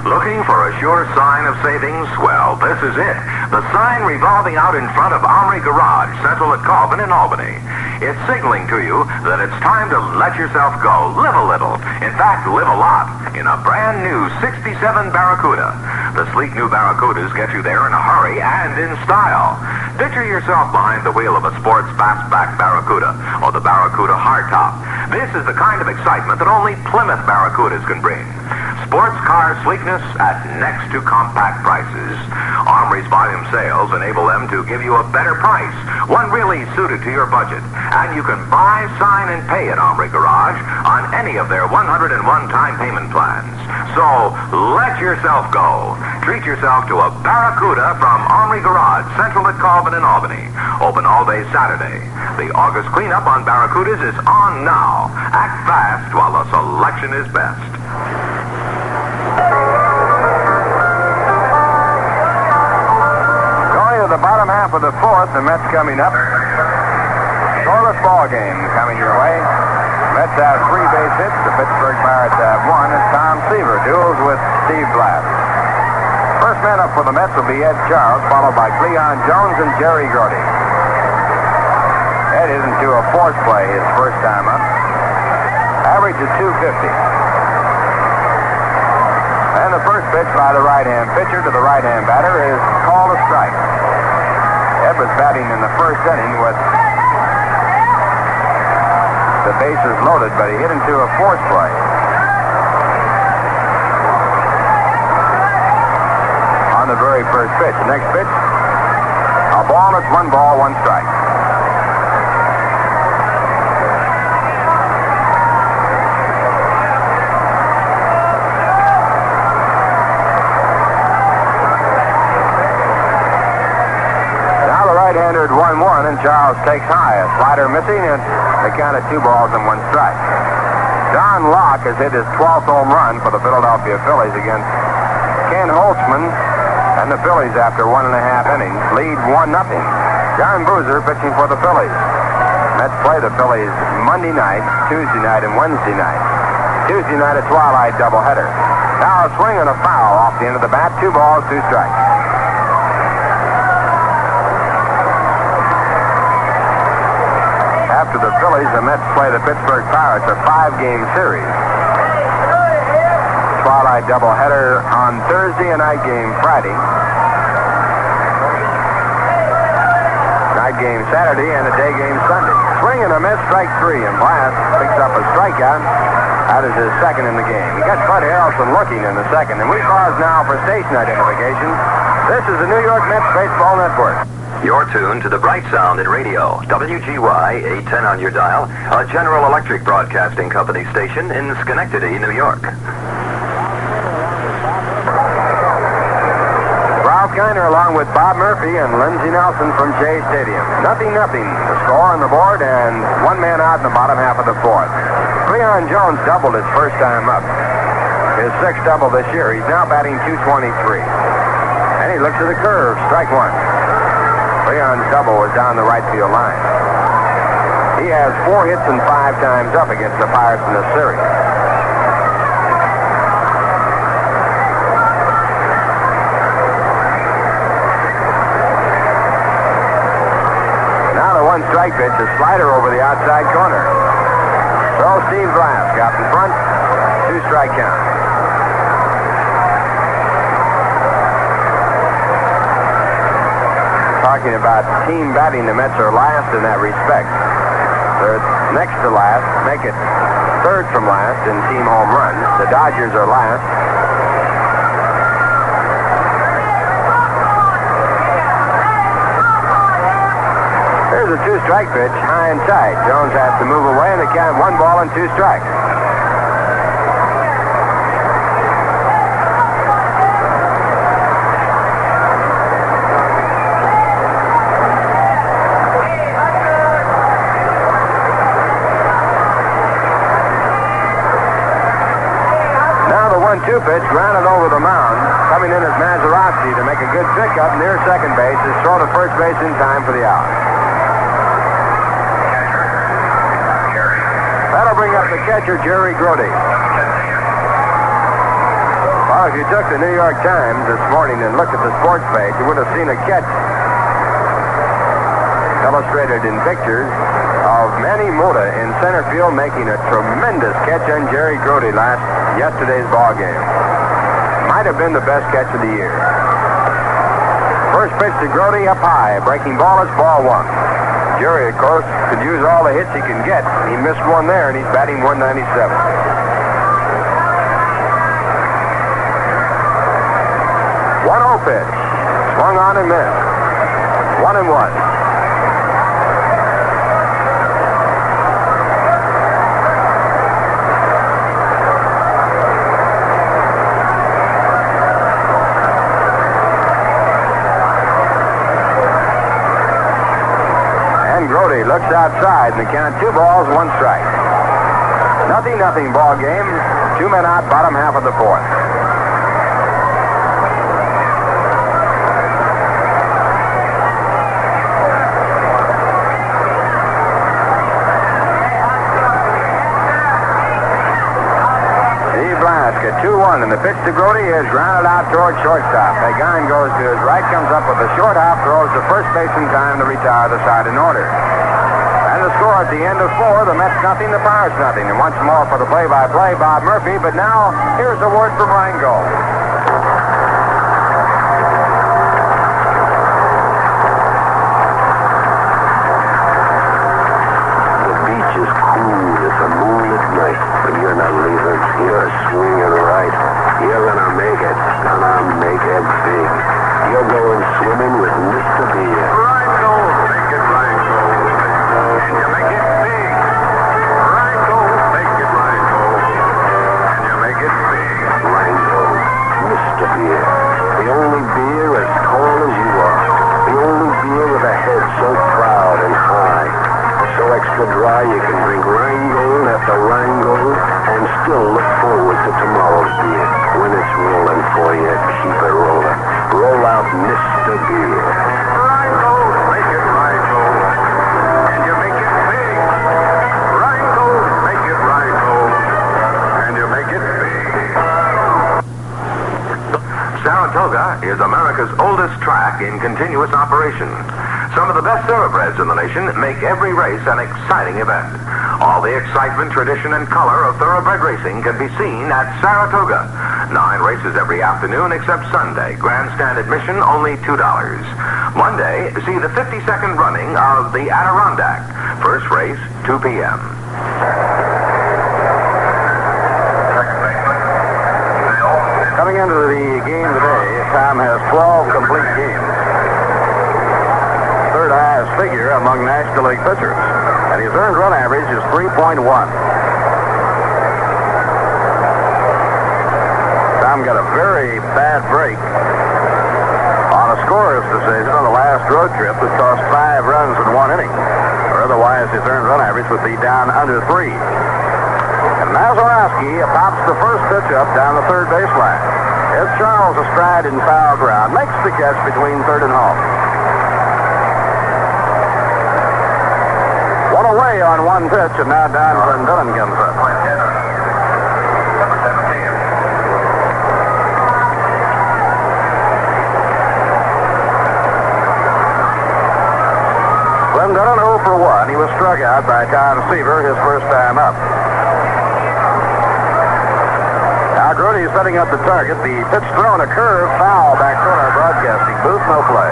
Looking for a sure sign of savings? Well, this is it. The sign revolving out in front of Omri Garage, Central at Colvin in Albany. It's signaling to you that it's time to let yourself go. Live a little. In fact, live a lot in a brand new 67 Barracuda. The sleek new Barracudas get you there in a hurry and in style. Picture yourself behind the wheel of a sports fastback Barracuda or the Barracuda hardtop. This is the kind of excitement that only Plymouth Barracudas can bring. Sports car sleekness at next to compact prices. Omri's volume sales enable them to give you a better price, one really suited to your budget. And you can buy, sign, and pay at Omri Garage on any of their 101 time payment plans. So let yourself go. Treat yourself to a Barracuda from Omri Garage, Central at Colvin in Albany. Open all day Saturday. The August cleanup on Barracudas is on now. Act fast while the selection is best. Going to the bottom half of the 4th, the Mets coming up. Scoreless ball game coming your way. Mets have 3 base hits. The Pittsburgh Pirates have 1, and Tom Seaver duels with Steve Blatt. First man up for the Mets will be Ed Charles, followed by Cleon Jones and Jerry Grody. Ed isn't to a force play his first time up. Average is .250. And the first pitch by the right-hand pitcher to the right-hand batter is called a strike. Ed was batting in the first inning with the bases loaded, but he hit into a force play. On the the very first pitch. The next pitch, a ball. It's 1 ball, 1 strike. Right-hander at 1-1, and Charles takes high. A slider missing, and they count at 2 balls and 1 strike. Don Locke has hit his 12th home run for the Philadelphia Phillies against Ken Holtzman, and the Phillies, after 1.5 innings, lead 1-0. John Boozer pitching for the Phillies. Mets play the Phillies Monday night, Tuesday night, and Wednesday night. Tuesday night, a twilight doubleheader. Now a swing and a foul off the end of the bat. 2 balls, 2 strikes. After the Phillies, the Mets play the Pittsburgh Pirates, a 5-game series. Twilight doubleheader on Thursday, a night game Friday. Night game Saturday, and a day game Sunday. Swing and a miss, strike 3, and Blast picks up a strikeout. That is his second in the game. He got Bud Harrelson looking in the second, and we pause now for station identification. This is the New York Mets Baseball Network. You're tuned to the Bright Sound in radio. WGY 810 on your dial, a General Electric Broadcasting Company station in Schenectady, New York. Ralph Kiner along with Bob Murphy and Lindsey Nelson from Shea Stadium. 0-0. The score on the board, and 1 man out in the bottom half of the 4th. Cleon Jones doubled his first time up. His 6th double this year. He's now batting .223. And he looks at the curve. Strike 1. Leon's double was down the right field line. He has 4 hits and 5 times up against the Pirates in this series. Now the 1 strike pitch, a slider over the outside corner. So Steve Glass got in front, 2 strike count. Talking about team batting, the Mets are last in that respect. They're next to last, make it 3rd from last in team home runs. The Dodgers are last. There's a 2-strike pitch, high and tight. Jones has to move away, and they count 1 ball and 2 strikes. Two pitch grounded over the mound. Coming in as Mazeroski to make a good pickup near second base. Is throw to first base in time for the out. That'll bring up the catcher, Jerry Grody. Well, if you took the New York Times this morning and looked at the sports page, you would have seen a catch illustrated in pictures of Manny Mota in center field making a tremendous catch on Jerry Grody yesterday's ball game. Might have been the best catch of the year. First pitch to Grody up high. Breaking ball, it's ball 1. Jerry, of course, could use all the hits he can get. He missed one there, and he's batting .197. 1-0 pitch. Swung on and missed. 1-1. Grody looks outside, and they count 2 balls, 1 strike. 0-0 ball game. 2 men out, bottom half of the 4th. Steve Blask at 2-1, and the pitch to Grody is grounded out towards shortstop. Pagan goes to his right, comes up with a short hop, throws to first base in time to retire the side in order. And the score at the end of 4, the Mets 0, the Pirates 0. And once more for the play-by-play, Bob Murphy. But now, here's a word from Rango. The beach is cool. It's a moonlit night. But you're not leaving. You're swinging right. You're gonna make it. Gonna make it big. extra dry, you can drink Rheingold after Rheingold and still look forward to tomorrow's beer. When it's rolling for you, keep it rolling. Roll out Mr. Beer. Rheingold, make it Rheingold. And you make it big. Rheingold, make it Rheingold. And you make it big. Saratoga is America's oldest track in continuous operation. Some of the best thoroughbreds in the nation make every race an exciting event. All the excitement, tradition, and color of thoroughbred racing can be seen at Saratoga. 9 races every afternoon except Sunday. Grandstand admission only $2. Monday, see the 52nd running of the Adirondack. First race, 2 p.m. Coming into the game today, Tom has 12 complete games. Third highest figure among National League pitchers. And his earned run average is 3.1. Tom got a very bad break on a scorer's decision on the last road trip that cost 5 runs in 1 inning. Or otherwise, his earned run average would be down under 3. And Mazeroski pops the first pitch up down the third baseline. It's Charles astride in foul ground. Makes the catch between third and home. One away on 1 pitch, and now Don Clendenin comes up. Clendenin 0 for 1. He was struck out by Tom Seaver his first time up. Now Grody is setting up the target. The pitch thrown, a curve, foul back toward our broadcasting booth. No play.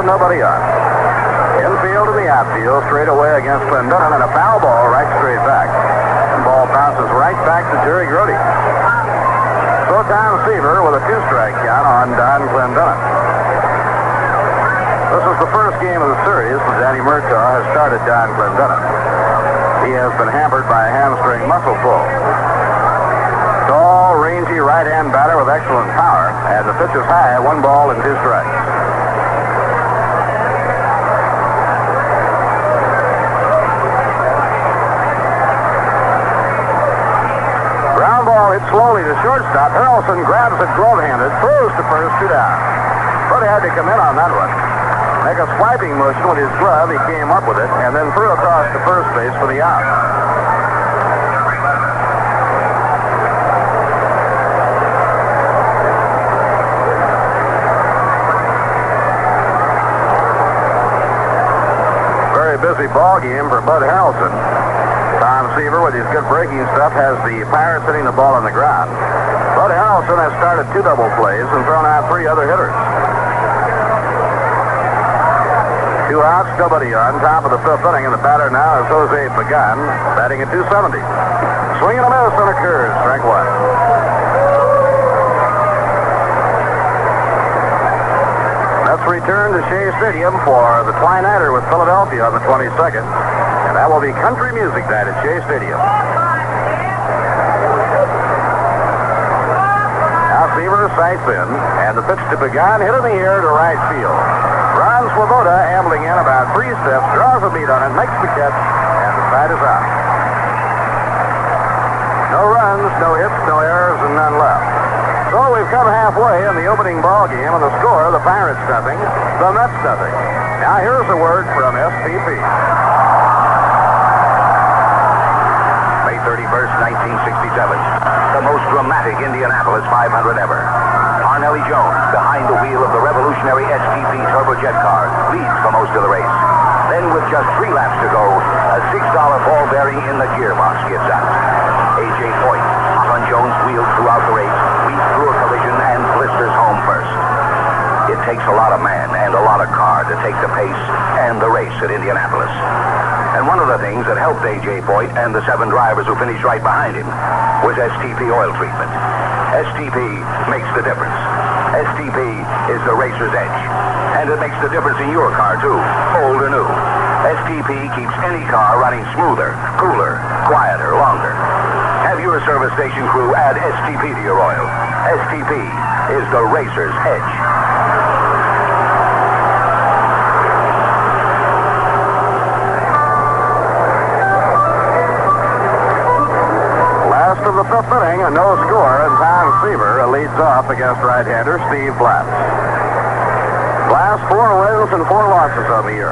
Nobody on. Infield to the outfield, straight away against Clendenin, and a foul ball right straight back. The ball bounces right back to Jerry Grody. So Tom Seaver with a 2-strike count on Don Clendenin. This is the first game of the series that Danny Murtaugh has started Don Clendenin. He has been hampered by a hamstring muscle pull. Tall, rangy right-hand batter with excellent power, and the pitch is high, 1 ball and 2 strikes. Hit slowly to shortstop. Harrelson grabs it glove-handed, throws to first, 2 down. But he had to come in on that one. Make a swiping motion with his glove. He came up with it and then threw across to first base for the out. Very busy ball game for Bud Harrelson. Tom Seaver, with his good breaking stuff, has the Pirates hitting the ball on the ground. Bud Harrelson has started 2 double plays and thrown out 3 other hitters. 2 outs, nobody on. Top of the 5th inning, and the batter now is Jose Pagan, batting at 270. Swing and a miss and occurs. Strike 1. Let's return to Shea Stadium for the Twilighter with Philadelphia on the 22nd. And that will be country music night at Shea Stadium. Now Seaver sights in, and the pitch to Pagan hit in the air to right field. Ron Swoboda ambling in about 3 steps, draws a beat on it, makes the catch, and the side is out. No runs, no hits, no errors, and none left. So we've come halfway in the opening ball game, and the score, the Pirates nothing, the Mets nothing. Now here's a word from SPP. 31st, 1967. The most dramatic Indianapolis 500 ever. Parnelli Jones, behind the wheel of the revolutionary STP turbojet car, leads for most of the race. Then, with just 3 laps to go, a $6 ball bearing in the gearbox gives out. A.J. Foyt, hot on Jones' wheels throughout the race, weaves through a collision and blisters home first. It takes a lot of man and a lot of car to take the pace and the race at Indianapolis. And one of the things that helped A.J. Foyt and the 7 drivers who finished right behind him was STP oil treatment. STP makes the difference. STP is the racer's edge. And it makes the difference in your car, too, old or new. STP keeps any car running smoother, cooler, quieter, longer. Have your service station crew add STP to your oil. STP is the racer's edge. Last of the fifth inning, a no score, and Tom Seaver leads off against right-hander Steve Blass. Blass 4 wins and 4 losses on the year.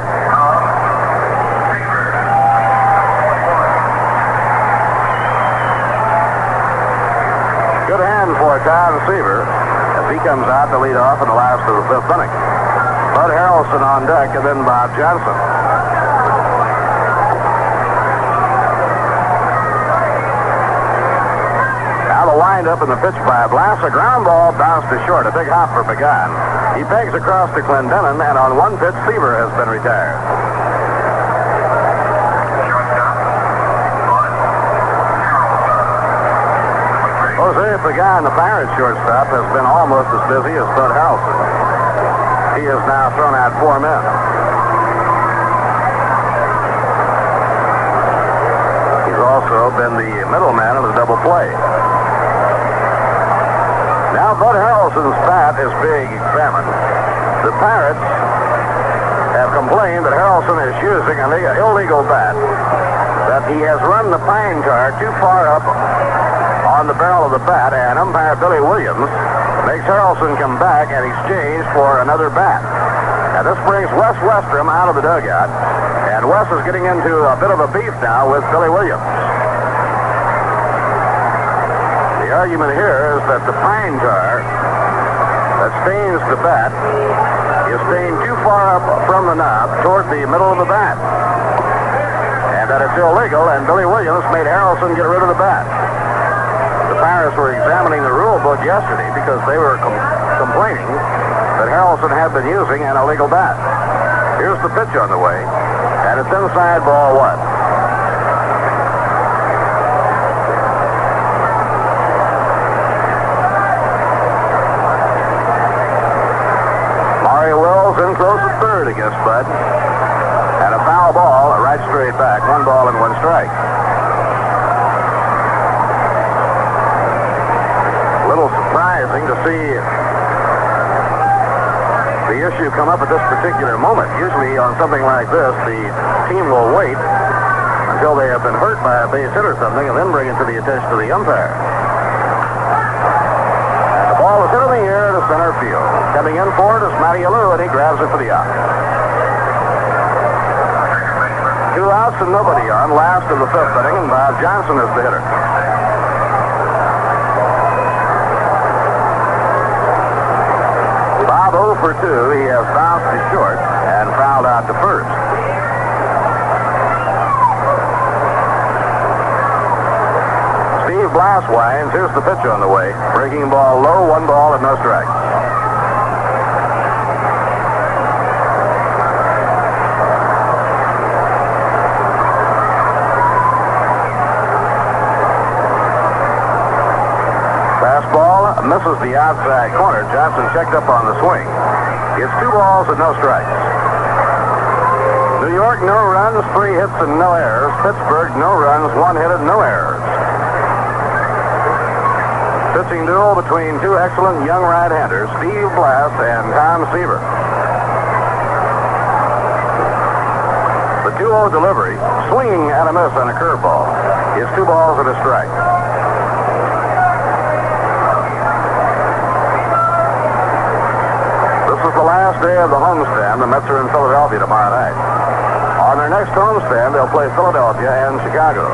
Good hand for Tom Seaver as he comes out to lead off in the last of the fifth inning. Bud Harrelson on deck, and then Bob Johnson. Now the windup in the pitch by Blass. A ground ball bounced to short. A big hop for Pagan. He pegs across to Clendenin, and on one pitch, Seaver has been retired. Jose Pagan, the Pirates shortstop, has been almost as busy as Bud Harrelson. He has now thrown out 4 men. He's also been the middleman in the double play. Now Bud Harrelson's bat is being examined. The Pirates have complained that Harrelson is using an illegal bat, that he has run the pine tar too far up on the barrel of the bat, and umpire Billy Williams makes Harrelson come back and exchange for another bat. Now this brings Wes Westrom out of the dugout, and Wes is getting into a bit of a beef now with Billy Williams. The argument here is that the pine tar that stains the bat is stained too far up from the knob toward the middle of the bat, and that it's illegal, and Billy Williams made Harrelson get rid of the bat. The Pirates were examining the rule book yesterday because they were complaining that Harrelson had been using an illegal bat. Here's the pitch on the way, and it's inside ball 1. Mario Wills in close at third against Bud, and a foul ball right straight back. 1 ball and 1 strike. Surprising to see the issue come up at this particular moment. Usually on something like this, the team will wait until they have been hurt by a base hit or something and then bring it to the attention of the umpire. And the ball is hit in the air to center field. Coming in for it is Matty Alou, and he grabs it for the out. 2 outs and nobody on. Last of the fifth inning, and Bob Johnson is the hitter. Bob 0 for 2. He has bounced to short and fouled out to first. Steve Blass winds. Here's the pitch on the way. Breaking ball low, 1 ball and no strikes. Misses the outside corner. Johnson checked up on the swing. It's 2 balls and no strikes. New York, no runs, 3 hits and no errors. Pittsburgh, no runs, 1 hit and no errors. Pitching duel between 2 excellent young right-handers, Steve Blass and Tom Seaver. The 2-0 delivery, swinging at a miss on a curveball. It's 2 balls and a strike. This is the last day of the homestand. The Mets are in Philadelphia tomorrow night. On their next homestand, they'll play Philadelphia and Chicago.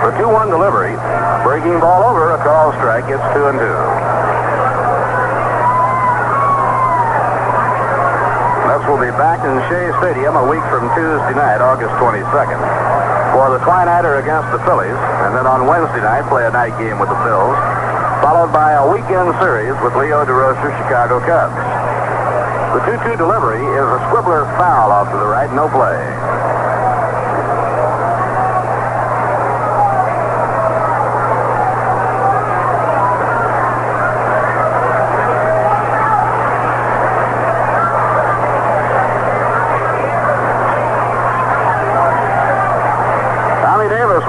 The 2-1 delivery, breaking ball over, a call strike. It's 2-2. Mets will be back in Shea Stadium a week from Tuesday night, August 22nd, for the Twinnighter against the Phillies, and then on Wednesday night play a night game with the Phils, followed by a weekend series with Leo DeRocher's Chicago Cubs. The 2-2 delivery is a squibbler foul off to the right, no play.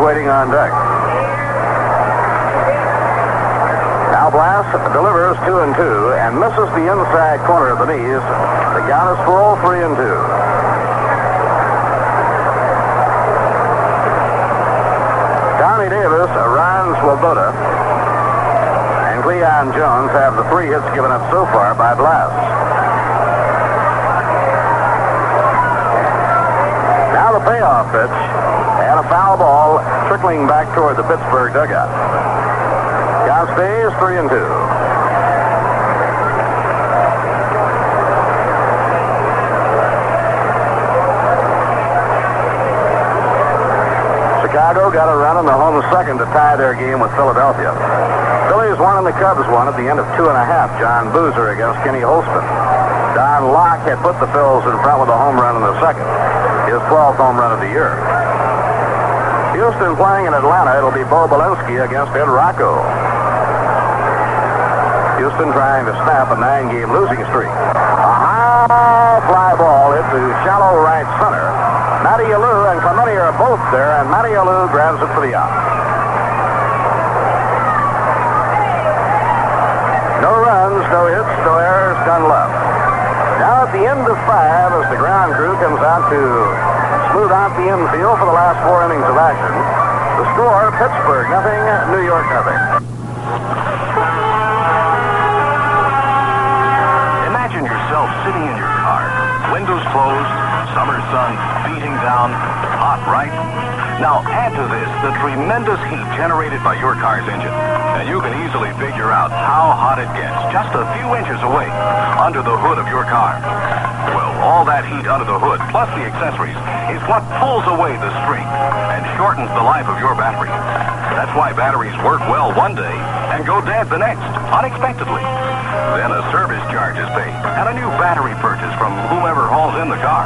waiting on deck. Now Blass delivers 2-2 and misses the inside corner of the knees. The count is full, 3-2. Tommy Davis, Ron Swoboda, and Cleon Jones have the 3 hits given up so far by Blass. Now the payoff pitch, and a foul ball trickling back toward the Pittsburgh dugout. Count stays 3-2. Chicago got a run in the home second to tie their game with Philadelphia. Phillies won and the Cubs won at the end of 2.5. John Boozer against Kenny Holtzman. Don Locke had put the Phils in front with a home run in the second. His 12th home run of the year. Houston playing in Atlanta. It'll be Bo Belinsky against Ed Rocco. Houston trying to snap a 9-game losing streak. A high fly ball hit to shallow right center. Matty Alou and Clemente are both there, and Matty Alou grabs it for the out. No runs, no hits, no errors, none left. Now at the end of 5, as the ground crew comes out to smooth out the infield for the last 4 innings of action. The score, Pittsburgh nothing, New York nothing. Imagine yourself sitting in your car, windows closed, summer sun beating down, hot, right? Now add to this the tremendous heat generated by your car's engine, and you can easily figure out how hot it gets just a few inches away under the hood of your car. Well, all that heat under the hood, plus the accessories, is what pulls away the strength and shortens the life of your battery. That's why batteries work well one day and go dead the next, unexpectedly. Then a service charge is paid and a new battery purchase from whomever hauls in the car.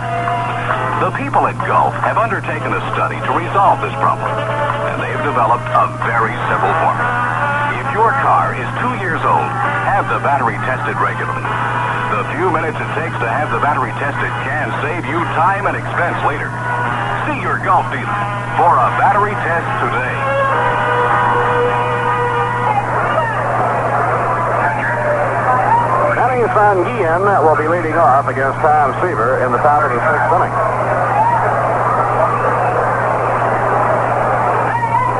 The people at Gulf have undertaken a study to resolve this problem, and they've developed a very simple formula. If your car is 2 years old, have the battery tested regularly. The few minutes it takes to have the battery tested can save you time and expense later. See your Gulf dealer for a battery test today. Manny Sanguillen will be leading off against Tom Seaver in the top of the 6th inning.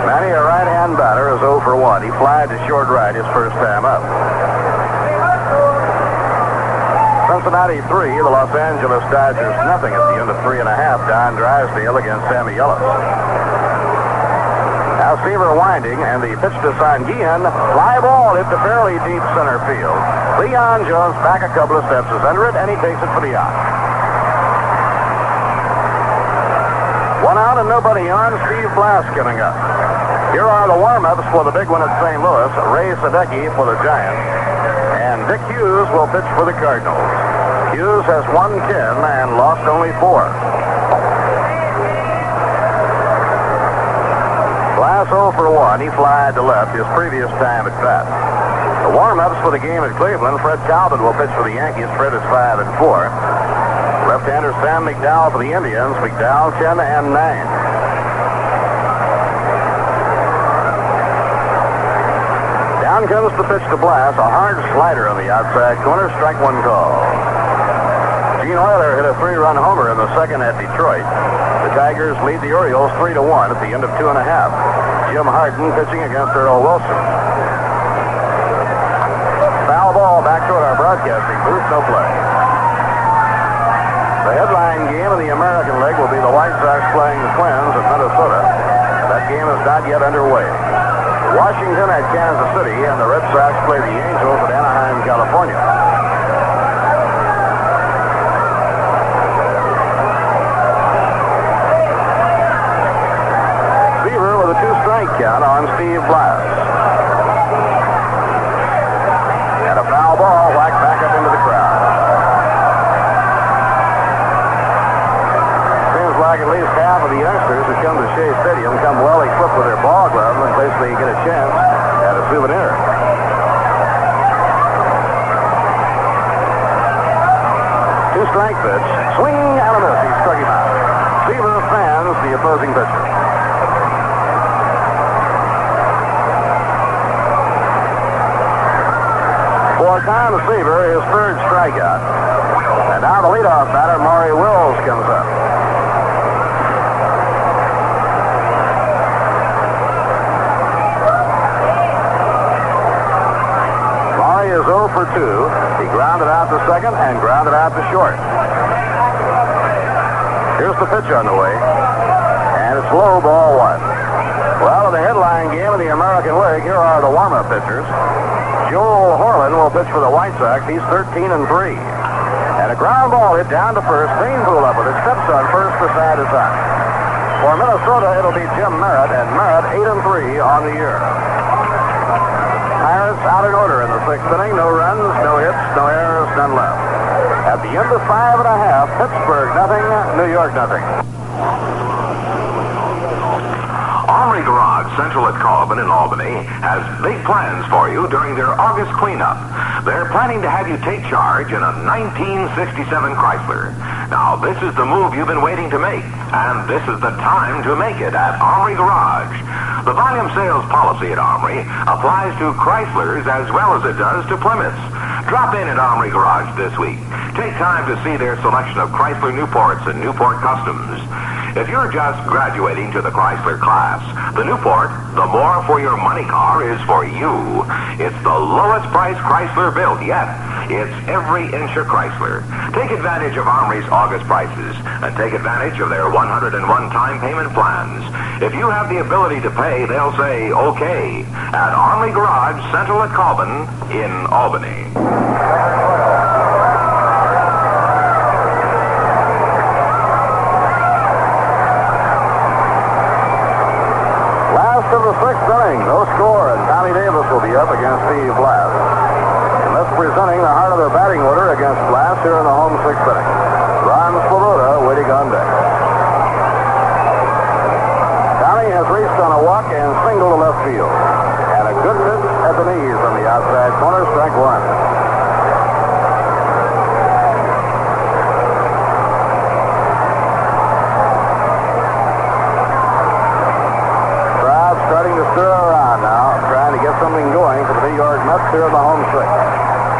Manny, a right-hand batter, is 0 for 1. He flied to short right his first time up. Cincinnati 3, the Los Angeles Dodgers nothing at the end of 3.5. Don Drysdale against Sammy Ellis. Now Seaver winding, and the pitch to Sanguillen. Fly ball hit to fairly deep center field. Cleon Jones back a couple of steps is under it, and he takes it for the out. 1 out and nobody on. Steve Blass coming up. Here are the warm-ups for the big one at St. Louis. Ray Sadecki for the Giants. And Dick Hughes will pitch for the Cardinals. Hughes has won 10 and lost only 4. Blass 0 for 1. He flied to left his previous time at bat. The warm-ups for the game at Cleveland. Fred Talbot will pitch for the Yankees. Fred is 5 and 4. Left-hander Sam McDowell for the Indians. McDowell 10 and 9. Down comes the pitch to Blass, a hard slider on the outside corner, strike 1 call. Gene Euler hit a 3-run homer in the second at Detroit. The Tigers lead the Orioles 3-1 at the end of 2.5. Jim Harden pitching against Earl Wilson. Foul ball back toward our broadcasting booth, no play. The headline game in the American League will be the White Sox playing the Twins at Minnesota. That game is not yet underway. Washington at Kansas City, and the Red Sox play the Angels at Anaheim, California. Seaver with a 2-strike count on Steve Blass. And a foul ball whacked back up into the crowd. Seems like at least half of the youngsters who come to Shea Stadium come well equipped with their ball glove and basically get a chance at a souvenir. 2-strike pitch. Swing and a miss. He struck him out. Seaver fans the opposing pitcher. for Tom Seaver, his third strikeout. And now the leadoff batter, Maury Wills, comes up. Maury is 0 for 2. He grounded out to second and grounded out to short. Here's the pitch on the way. And it's low, ball 1. Well, in the headline game of the American League, here are the warm-up pitchers. Joel Horlin will pitch for the White Sox. He's 13-3. And a ground ball hit down to first. Greenpool up with his steps on first. The side is out. For Minnesota, it'll be Jim Merritt, and Merritt 8-3 on the year. Pirates out in order in the sixth inning. No runs, no hits, no errors, none left. At the end of 5 1/2, Pittsburgh nothing, New York nothing. Armory Garage, Central at Colvin in Albany, has big plans for you during their August cleanup. They're planning to have you take charge in a 1967 Chrysler. Now, this is the move you've been waiting to make, and this is the time to make it at Armory Garage. The volume sales policy at Armory applies to Chryslers as well as it does to Plymouths. Drop in at Armory Garage this week. Take time to see their selection of Chrysler Newports and Newport Customs. If you're just graduating to the Chrysler class, the Newport, the more for your money car, is for you. It's the lowest price Chrysler built yet. It's every inch of Chrysler. Take advantage of Armory's August prices and take advantage of their 101 time payment plans. If you have the ability to pay, they'll say okay at Armory Garage, Central at Colvin in Albany. Of the sixth inning, no score, and Tommy Davis will be up against Steve Blass. And that's presenting the heart of their batting order against Blass here in the home sixth inning. Ron Swoboda waiting on deck. Tommy has reached on a walk and single to left field. And a good pitch at the knees on the outside corner, strike 1. Stir around now, trying to get something going for the New York Mets here in the home sixth.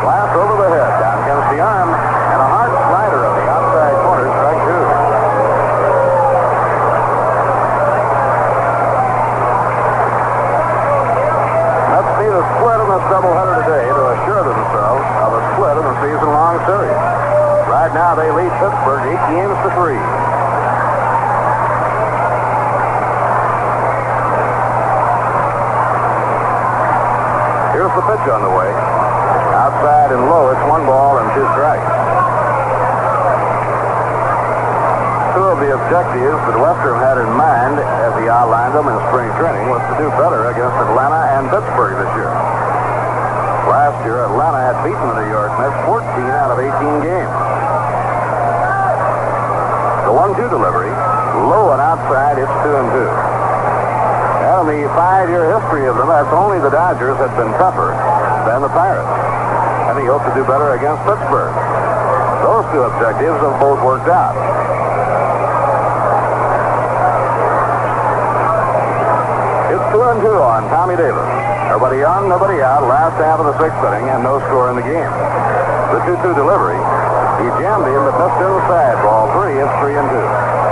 Glass over the head, down comes the arm, and a hard slider on the outside corner, strike 2. Mets need a split in this doubleheader today to assure themselves of a split in the season-long series. Right now, they lead Pittsburgh 8-3. The pitch on the way. Outside and low, it's 1 ball and 2 strikes. Two of the objectives that Western had in mind as he outlined them in spring training was to do better against Atlanta and Pittsburgh this year. Last year, Atlanta had beaten the New York Mets 14 out of 18 games. The 1-2 delivery, low and outside, it's 2-2. In the 5-year history of the Mets, only the Dodgers had been tougher than the Pirates. And he hoped to do better against Pittsburgh. Those two objectives have both worked out. It's 2-2 on Tommy Davis. Nobody on, nobody out. Last half of the sixth inning and no score in the game. The 2-2 delivery. He jammed in the best inside, ball 3. It's 3-2.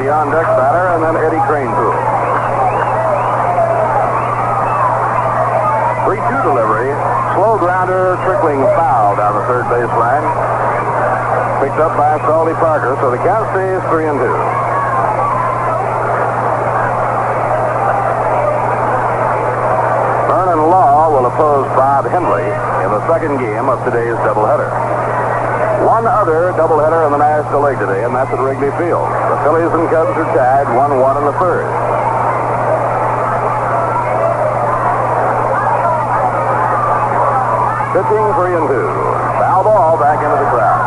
The on-deck batter, and then Eddie Cranepool. 3-2 delivery. Slow grounder, trickling foul down the third baseline. Picked up by Salty Parker, so the count stays 3-2. Vernon Law will oppose Bob Hindley in the second game of today's doubleheader. One other doubleheader in the National League today, and that's at Wrigley Field. The Phillies and Cubs are tied 1-1 in the third. Pitching 3-2. Foul ball back into the crowd.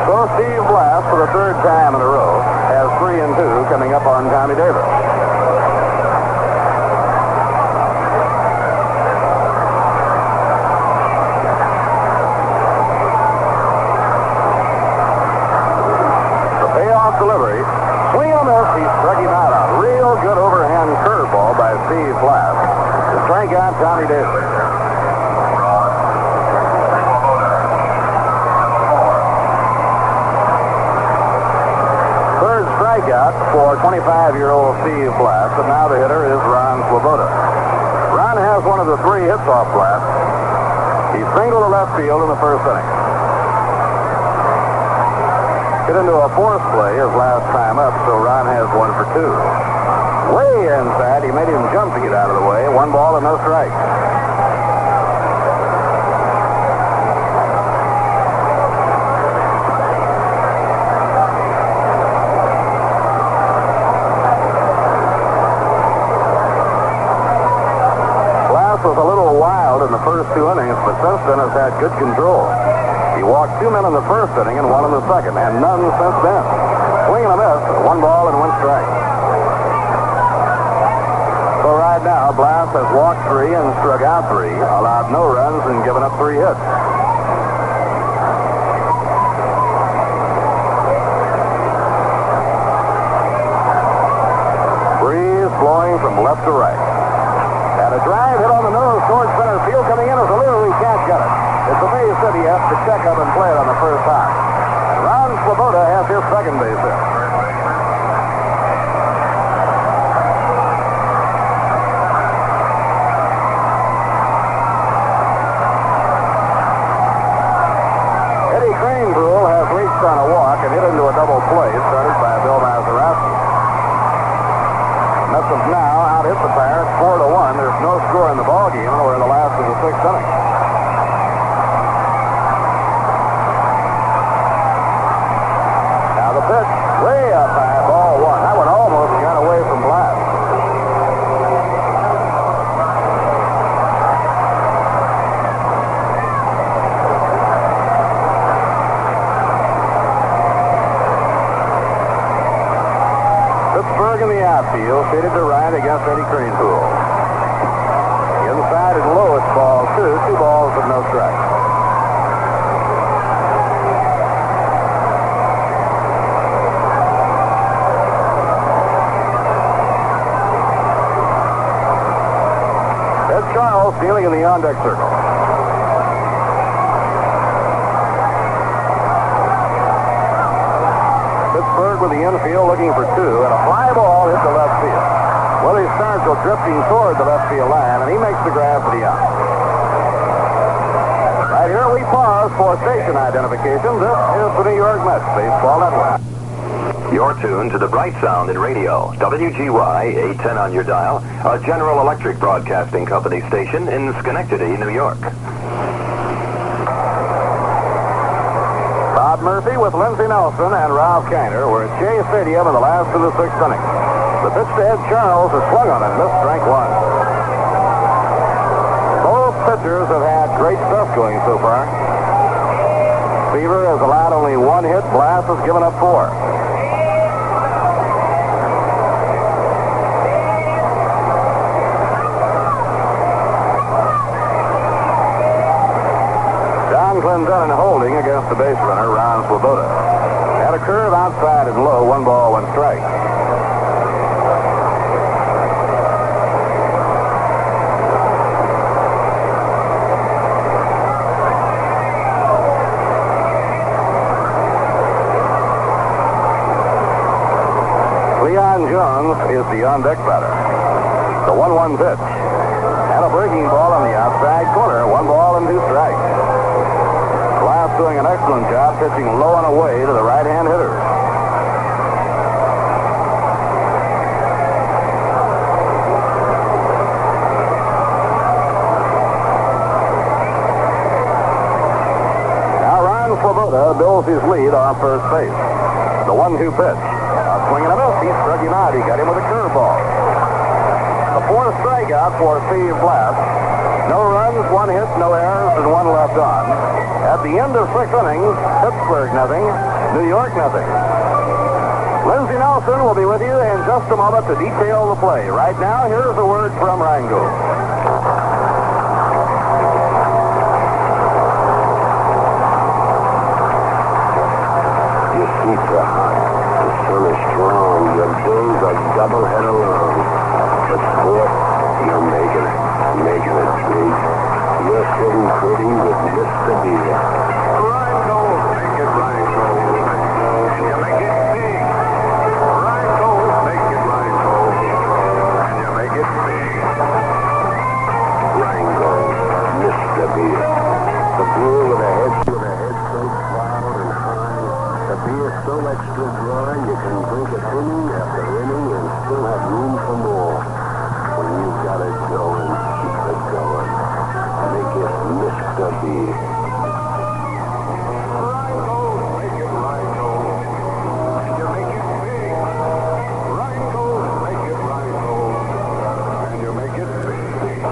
So Steve Blass, for the third time in a row, has 3-2 coming up on Tommy Davis. Swing and a miss. He struck him out. A real good overhand curveball by Steve Blass to strike out Tommy Davis. Third strikeout for 25-year-old Steve Blass, and now the hitter is Ron Swoboda. Ron has one of the 3 hits off Blass. He singled to left field in the first inning. Get into a fourth play his last time up, so Ron has 1 for 2. Way inside, he made him jump to get out of the way. 1 ball and no strike. Blass was a little wild in the first 2 innings, but since then has had good control. He walked 2 men in the first inning and 1 in the second, and none since then. Swing and a miss, 1 ball and 1 strike. So right now, Blass has walked 3 and struck out 3, allowed no runs, and given up 3 hits. Breeze blowing from left to right. And a drive hit on the nose towards center field. Coming in is Alou. He can't get it. It's a base hit. He has to check up and play it on the first time. Ron Swoboda has his second base hit. Eddie Cranebrook has reached on a walk and hit into a double play started by Bill Mazeroski. Mets have now out-hit the Pirates 4-1. There's no score in the ballgame, and we're in the last of the 6th inning. Pitch way up high, ball 1. That one almost got away from Blass. Pittsburgh in the outfield, shaded to right against Eddie Cranebrook. Inside and low, it's ball 2. 2 balls with no strikes. Charles dealing in the on-deck circle. Pittsburgh with the infield looking for 2, and a fly ball hit the left field. Willie Stargell drifting toward the left field line, and he makes the grab for the out. Right here we pause for station identification. This is the New York Mets Baseball Network. You're tuned to the bright sound in radio. WGY 810 on your dial, a General Electric Broadcasting Company station in Schenectady, New York. Bob Murphy with Lindsey Nelson and Ralph Kiner were at Shea Stadium in the last of the 6th inning. The pitch to Ed Charles is swung on and missed strike 1. Both pitchers have had great stuff going so far. Seaver has allowed only 1 hit. Blass has given up 4. Clendenin holding against the base runner, Ron Swoboda. Had a curve outside and low, 1 ball, 1 strike. Cleon Jones is the on-deck batter. The 1-1 pitch. And a breaking ball on the outside corner, 1 ball and 2 strikes. Blass doing an excellent job pitching low and away to the right-hand hitter. Now Ron Swoboda builds his lead on first base. The 1-2 pitch. A swing and a miss. He struck him out. He got him with a curveball. The 4th strikeout for Steve Blass. No runs, 1 hit, no errors, and 1 left on. At the end of 6 innings, Pittsburgh nothing, New York nothing. Lindsey Nelson will be with you in just a moment to detail the play. Right now, here's a word from Rango. Your feet are hot. The sun is strong. a doubleheader long. But sport, you're making it. Making it, Pete. You're sitting pretty with Mr. Beer. Rheingold, make it Rheingold. And you make it big. Rheingold, make it Rheingold. And you make it big. Rheingold, Mr. Beer. The brew with a head so proud and high. The beer so extra dry you can drink it inning after inning and still have room for more. When you've got it going, keep it going. Make it Mr. Beer. Rheingold, make it Rheingold. And you make it big. Rheingold, make it Rheingold. And you make it big.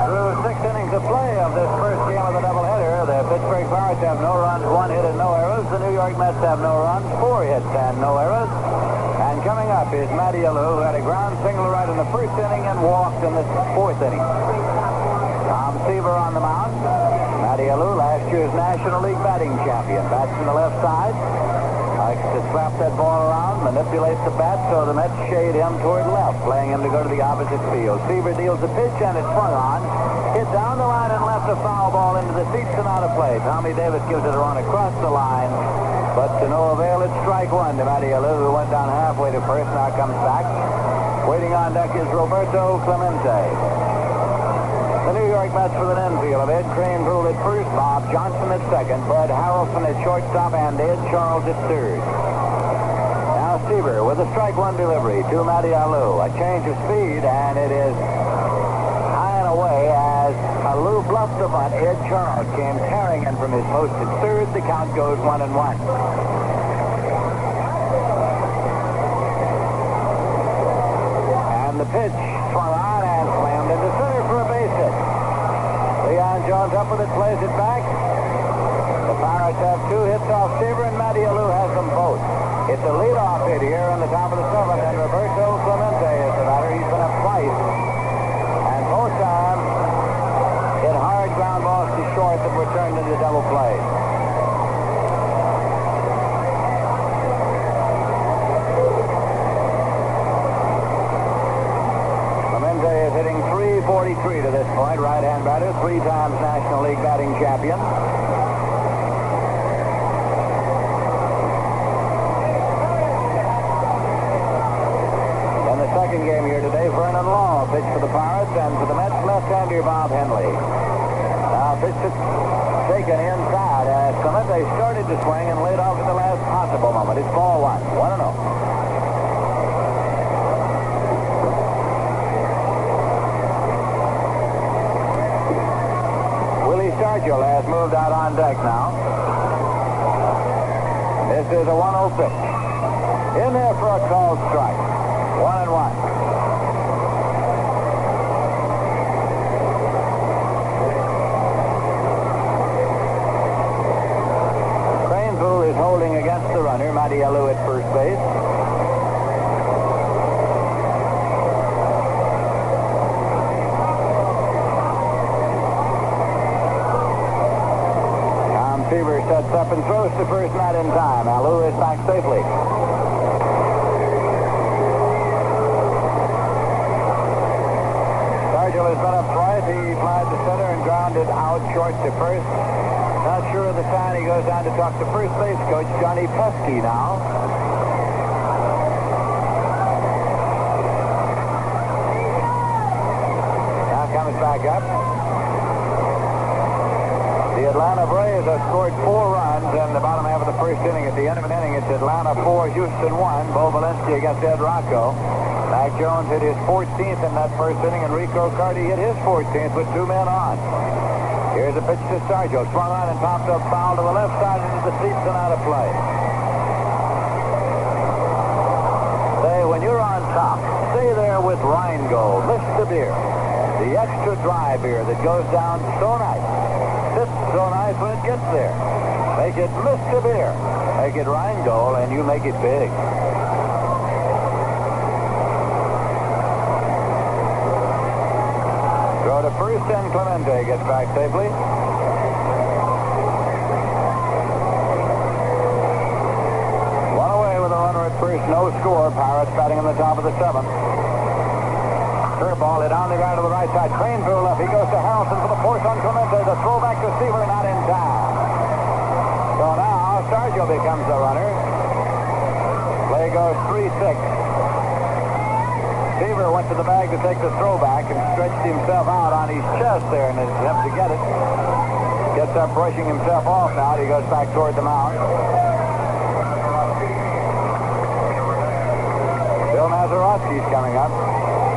Through 6 innings of play of this first game of the doubleheader, the Pittsburgh Pirates have no runs, 1 hit and no errors. The New York Mets have no runs, 4 hits and no errors. And coming up is Matty Alou, who had a ground single right in the first inning and walked in the 4th inning. Tom Seaver on the mound. Matty Alou, last year's National League batting champion, bats from the left side. Likes to slap that ball around, manipulates the bat so the Mets shade him toward left, playing him to go to the opposite field. Seaver deals the pitch and it's swung on. Hit down the line and left a foul ball into the seats and out of play. Tommy Davis gives it a run across the line, but to no avail. It's strike one to Matty Alou, who went down halfway to first, now comes back. Waiting on deck is Roberto Clemente. The New York Mets with an infield of Ed Craneville at first, Bob Johnson at second, Bud Harrelson at shortstop, and Ed Charles at third. Now Seaver with a strike one delivery to Matty Alou. A change of speed, and it is high and away as Alou bluffed the bunt. Ed Charles came tearing in from his post at third. The count goes 1-1. And the pitch swung on and slammed into center for a base hit. Cleon Jones up with it, plays it back. The Pirates have 2 hits off Seaver, and Matty Alou has them both. It's a leadoff hit here in the top of the 7th, and Roberto Clemente is the batter. He's been up twice. And both times hit hard ground balls to short that were turned into double play. Clemente is hitting .343 to this point. Right-hand batter, 3 times National League batting champion. In the second game here today, Vernon Law pitched for the Pirates, and for the Mets, left-hander Bob Henley. Now pitch is taken inside as Clemente started to swing and laid off at the last possible moment. It's ball 1, 1-0. Sargent has moved out on deck now. This is a 1-0 pitch. In there for a called strike. 1-1. Craneville is holding against the runner, Matty Alou at first base. Seaver sets up and throws to first, not in time. Alou is back safely. Sargent has been up twice. He flied to center and grounded out short to first. Not sure of the sign. He goes down to talk to first base coach Johnny Pesky now. Now comes back up. The Atlanta Braves have scored 4 runs in the bottom half of the first inning. At the end of an inning, it's Atlanta 4, Houston 1. Bo Valenci against Ed Rocco. Mac Jones hit his 14th in that first inning, and Rico Carty hit his 14th with 2 men on. Here's a pitch to Sargent. Swung on and popped up foul to the left side into the seats and out of play. Say, when you're on top, stay there with Rheingold, Mr. Beer. The extra dry beer that goes down so nice. Sits so nice when it gets there. Make it Mr. Beer. Make it Rheingold, and you make it big. Throw to first, and Clemente gets back safely. first, no score. Pirates batting in the top of the seventh. Curveball hit on the ground to the right side. Crane through left. He goes to Harrelson for the force on Clemente. The throwback to Seaver, not in time. So now Sargio becomes the runner. Play goes 3-6. Seaver went to the bag to take the throwback and stretched himself out on his chest there in his attempt to get it. Gets up, brushing himself off now. He goes back toward the mound. Bill Mazeroski's coming up.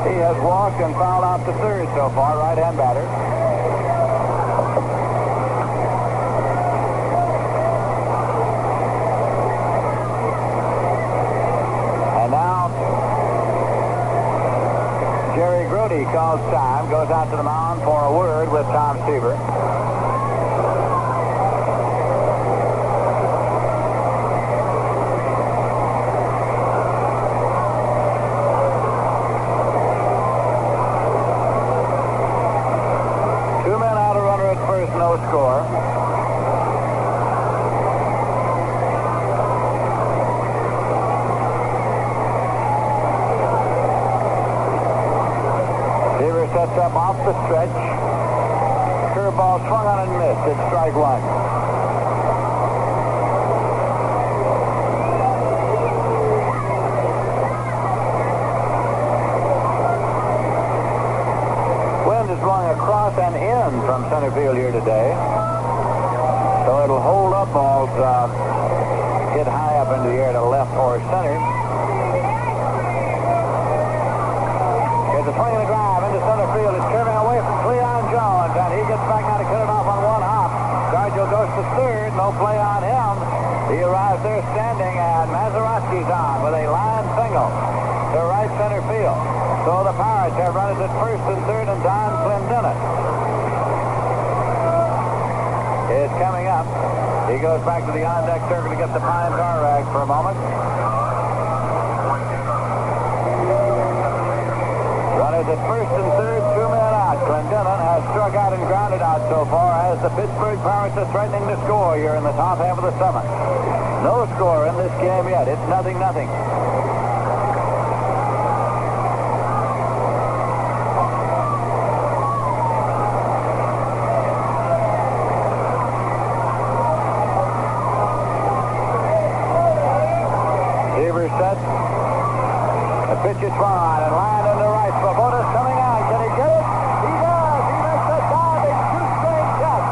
He has walked and fouled out to third so far, right-hand batter. And now Jerry Grody calls time, goes out to the mound for a word with Tom Seaver. No score. Seaver sets up off the stretch. Curveball swung on and missed. It's strike one. Wind is blowing across and in from center field here today. So it'll hold up balls hit high up into the air to left or center. Here's a swing and a drive into center field. It's curving away from Cleon Jones, and he gets back now to cut it off on one hop. Sargio goes to third. No play on him. He arrives there standing, and Mazeroski's on with a line single to right center field. So the Pirates have runners at first and third, and Don Clendenin is coming up. He goes back to the on-deck circle to get the pine tar rag for a moment. Runners at first and third, 2 men out. Clendenin has struck out and grounded out so far as the Pittsburgh Pirates are threatening to score here in the top half of the seventh. No score in this game yet. It's 0-0. Pitch is fine and line into right. Svoboda's coming out. Can he get it? He does. He makes a diving shoestring catch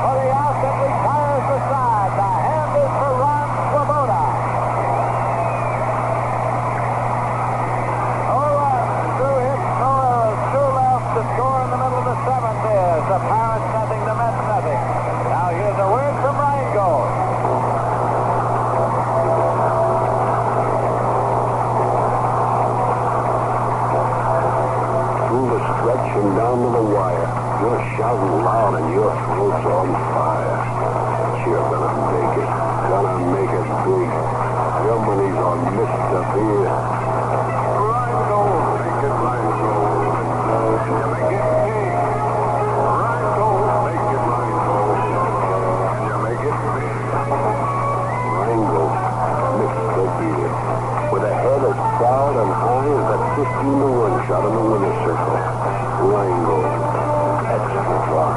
for the out that retires the side. The hand is for Ron Svoboda. Oh, through hits, no errors, two left. The score in the middle of the seventh is the Pirates nothing, the Mets nothing. Now here's a word from Rheingold. Stretching down to the wire. You're shouting loud and your throat's on fire. But you're gonna make it. Gonna make it big. Your money's on Mr. Beer. Rheingold, make it Rheingold. And you make it big. Rheingold, make it Rheingold. And you make it big. Rheingold, Mr. Beer. With a head as proud and high as that 15-to-1 shot in the winner's circle. Rheingold, extra dry.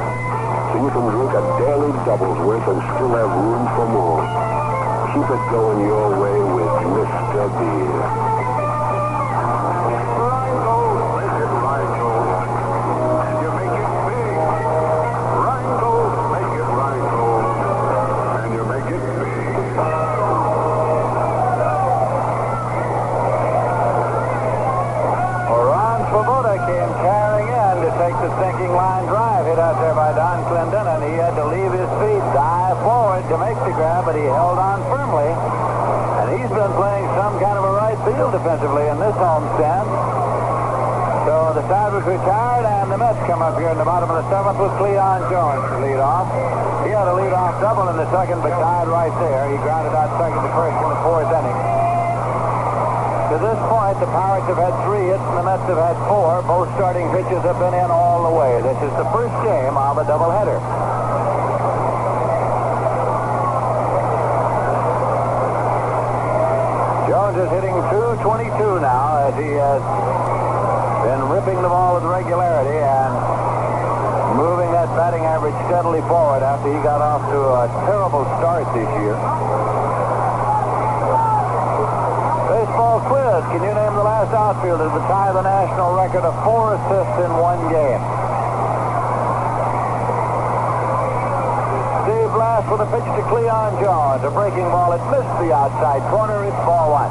So you can drink a daily double's worth and still have room for more. Keep it going your way with Mr. Beer. Rheingold, make it Rheingold. And you make it big. Rheingold, make it Rheingold. And you make it big. Svoboda came carrying in to take the sinking line drive hit out there by Don Clendenin. He had to leave his feet, dive forward to make the grab, but he held on firmly. And he's been playing some kind of a right field defensively in this homestand. So the side was retired, and the Mets come up here in the bottom of the seventh with Cleon Jones to lead off. He had a lead-off double in the second, but died right there. He grounded out second to first in the fourth inning. To this point, the Pirates have had 3 hits and the Mets have had 4. Both starting pitchers have been in all the way. This is the first game of a doubleheader. Jones is is hitting .222 now as he has been ripping the ball with regularity and moving that batting average steadily forward after he got off to a terrible start this year. Baseball quiz. Can you name the last outfielder to tie the national record of 4 assists in one game? Steve Blass with a pitch to Cleon Jones. A breaking ball. It missed the outside corner. It's ball 1.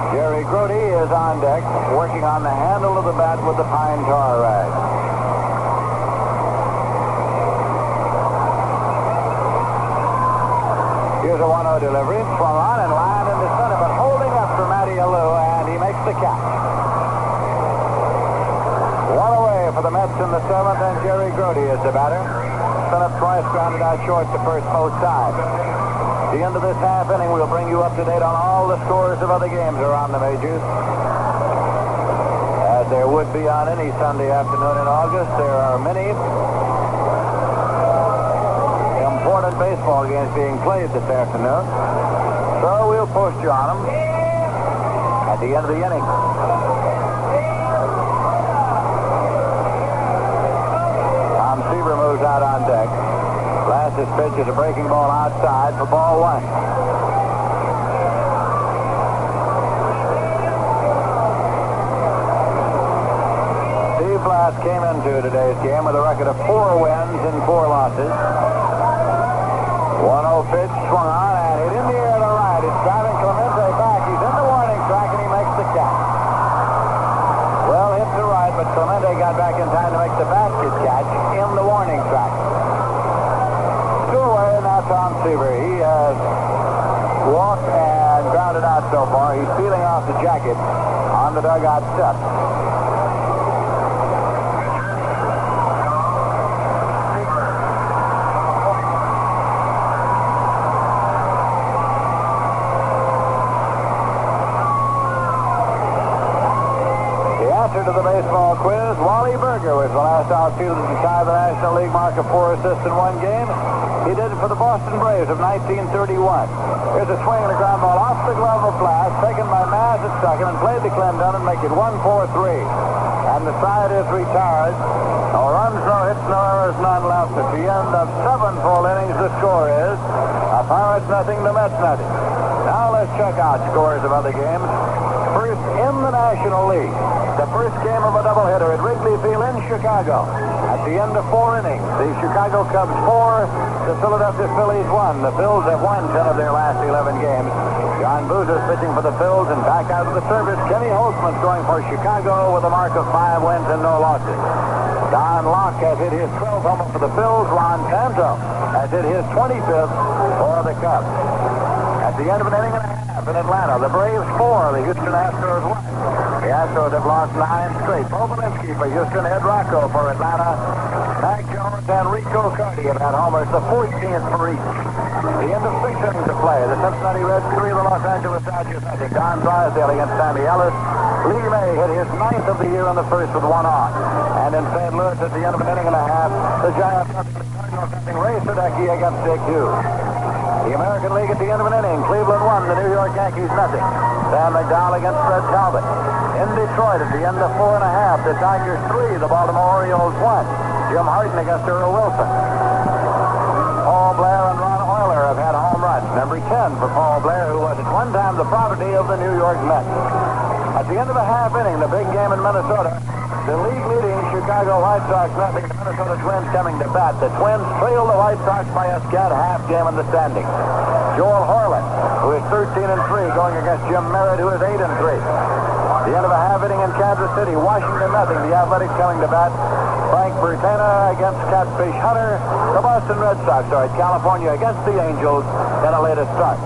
Jerry Grody is on deck, working on the handle of the bat with the pine tar rag. Here's a 1-0 delivery. Swung on and lined into center, but holding up for Matty Alou, and he makes the catch. One away for the Mets in the 7th, and Jerry Grody is the batter. Sent up twice, grounded out short to first both sides. At the end of this half inning, we'll bring you up to date on all the scores of other games around the majors. As there would be on any Sunday afternoon in August, there are many important baseball games being played this afternoon. So we'll post you on them at the end of the inning. Tom Seaver moves out on deck. Last's pitch is a breaking ball outside for ball 1. Steve Blass came into today's game with a record of 4 wins and 4 losses. 1-0 pitch swung on and hit in the air to right. It's driving Clemente back. He's in the warning track and he makes the catch. Well hit to right, but Clemente got back in time to make the basket catch in the warning track. 2 away, now Tom Seaver. He has walked and grounded out so far. He's peeling off the jacket on the dugout steps. To the baseball quiz, Wally Berger was the last outfielder to tie the National League mark of 4 assists in one game. He did it for the Boston Braves of 1931. Here's a swing and a ground ball off the glove of Blass, taken by Maz at second, and played to Clem Dunn and make it 1-4-3. And the side is retired. No runs, no hits, no errors, none left. At the end of 7 full innings, the score is Pirates nothing, the Mets nothing. Now let's check out scores of other games. First in the National League. The first game of a doubleheader at Wrigley Field in Chicago. At the end of 4 innings, the Chicago Cubs 4, the Philadelphia Phillies 1. The Phils have won 10 of their last 11 games. John Boozer's pitching for the Phils, and back out of the service, Kenny Holtzman going for Chicago with a mark of 5 wins and no losses. Don Locke has hit his 12th homer for the Phils. Ron Tanto has hit his 25th for the Cubs. At the end of an inning and a half in Atlanta, the Braves 4, the Houston Astros 1. The Astros have lost 9 straight. Bo Belinsky for Houston, Ed Rocco for Atlanta. Mac Jones and Rico Cardi have had homers, the 14th for each. The end of 6 innings of play. The Cincinnati Reds 3, the Los Angeles Dodgers nothing. Don Drysdale against Sammy Ellis. Lee May hit his 9th of the year in the first with 1 on. And in St. Louis at the end of an inning and a half, the Giants nothing. The Cardinals nothing. Ray Sadecki against Dick Hughes. The American League at the end of an inning, Cleveland 1, the New York Yankees nothing. Sam McDowell against Fred Talbot. In Detroit at the end of 4 and a half, the Tigers 3, the Baltimore Orioles 1. Jim Harden against Earl Wilson. Paul Blair and Ron Euler have had home runs. Number 10 for Paul Blair, who was at one time the property of the New York Mets. At the end of a half inning, the big game in Minnesota, the league-leading Chicago White Sox nothing. The Minnesota Twins coming to bat. The Twins trail the White Sox by a scant half game in the standings. Joel Horland, who is 13-3, going against Jim Merritt, who is 8-3. The end of a half inning in Kansas City, Washington nothing. The Athletics coming to bat. Frank Bertena against Catfish Hunter. The Boston Red Sox are at California against the Angels in a later start.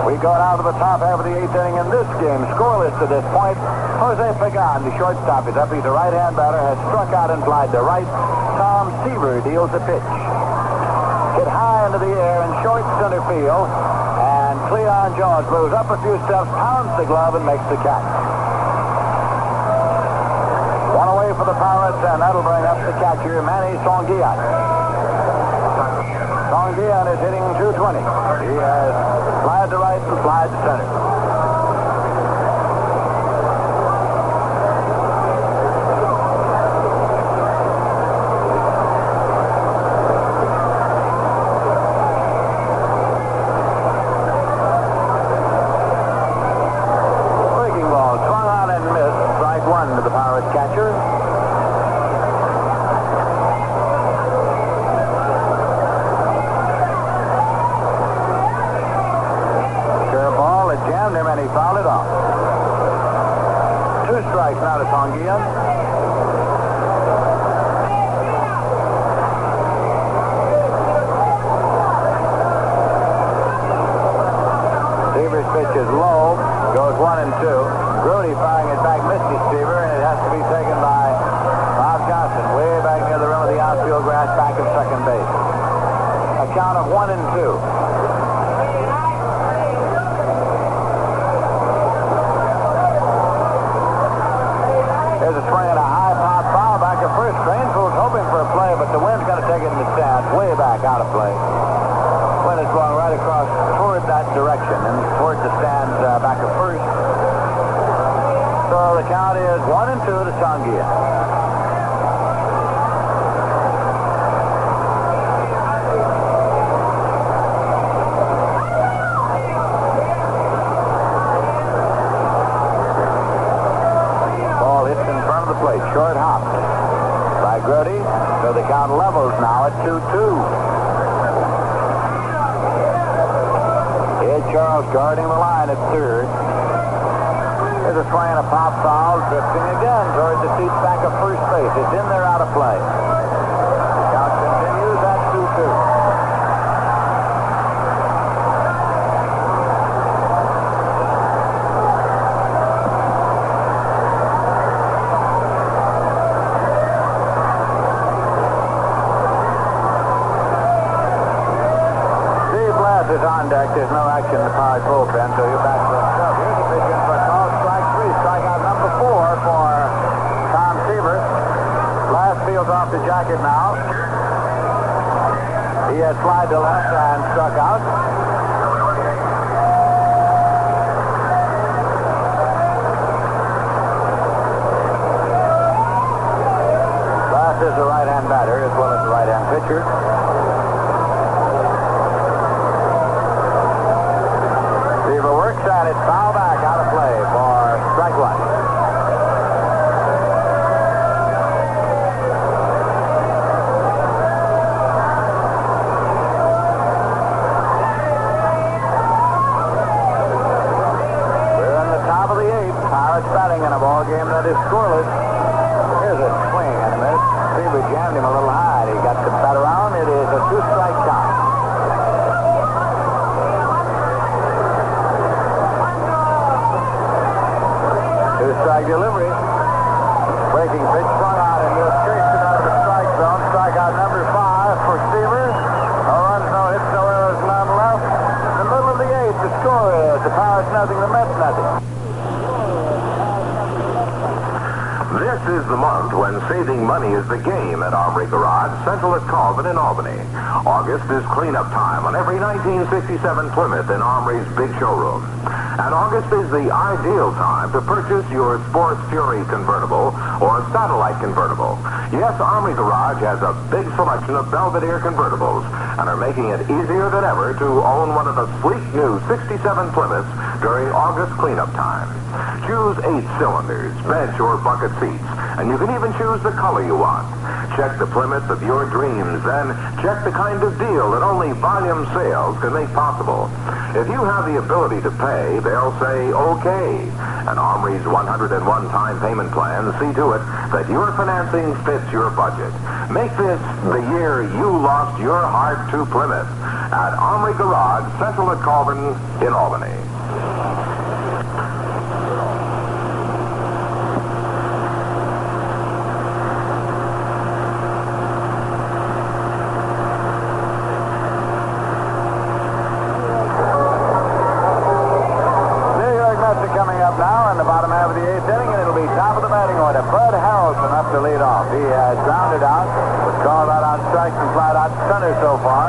We go down to the top half of the 8th inning in this game. Scoreless to this point. Jose Pagan, the shortstop, is up. He's a right-hand batter, has struck out and flied to right. Tom Seaver deals the pitch. Hit high into the air in short center field. And Cleon Jones moves up a few steps, pounds the glove, and makes the catch. One away for the Pirates, and that'll bring up the catcher, Manny Songuian. Tongian is hitting .220. He has flied to right and flied to center. Breaking ball swung on and missed. Strike one to the Pirates catcher. Jammed him and he fouled it off. 2 strikes now to Tongian. Seaver's pitch is low, goes 1-2. Grody firing it back, missed his Seaver, and it has to be taken by Bob Johnson, way back near the rim of the outfield grass, back at second base. A count of 1-2. There's a swing and a high pop foul back at first. Cranepool's hoping for a play, but the wind's going to take it in the stands, way back out of play. Wind is blowing right across toward that direction and toward the stands back at first. So the count is 1-2 to Tongian. Short hop by Grody, so the count levels now at 2-2. Here's Charles guarding the line at third. There's a swing and a pop foul, drifting again toward the seats back at first base. It's in there, out of play. The count continues at 2-2. Is on deck. There's no action in the Pirates bullpen, so you're back to himself. Here's a pitch in for a call. Strike 3. Strikeout number 4 for Tom Seaver. Last field's off the jacket now. He has flied to left and struck out. Last is a right-hand batter as well as a right-hand pitcher. And it's foul back out of play for strike one. We're in the top of the 8th. Pirates batting in a ball game that is scoreless. Here's a swing and a miss. Seaver jammed him a little high. He got the bat around. It is a 2-strike count. Two-strike delivery. Breaking pitch swung out and just chased it out of the strike zone. Strikeout number 5 for Seaver. No runs, no hits, no errors, none left. In the middle of the 8th, the score is the Pirates nothing, the Mets nothing. This is the month when saving money is the game at Armory Garage, Central at Colvin in Albany. August is cleanup time on every 1967 Plymouth in Armory's big showroom. And August is the ideal time to purchase your Sports Fury convertible or satellite convertible. Yes, Armory Garage has a big selection of Belvedere convertibles and are making it easier than ever to own one of the sleek new 67 Plymouths during August cleanup time. Choose 8 cylinders, bench or bucket seats, and you can even choose the color you want. Check the Plymouth of your dreams, then check the kind of deal that only volume sales can make possible. If you have the ability to pay, they'll say okay. And Armory's 101-time payment plan see to it that your financing fits your budget. Make this the year you lost your heart to Plymouth at Armory Garage, Central at Colvin in Albany. Bud Harrelson up to lead off. He has grounded out, was called out on strikes and flied out to center so far.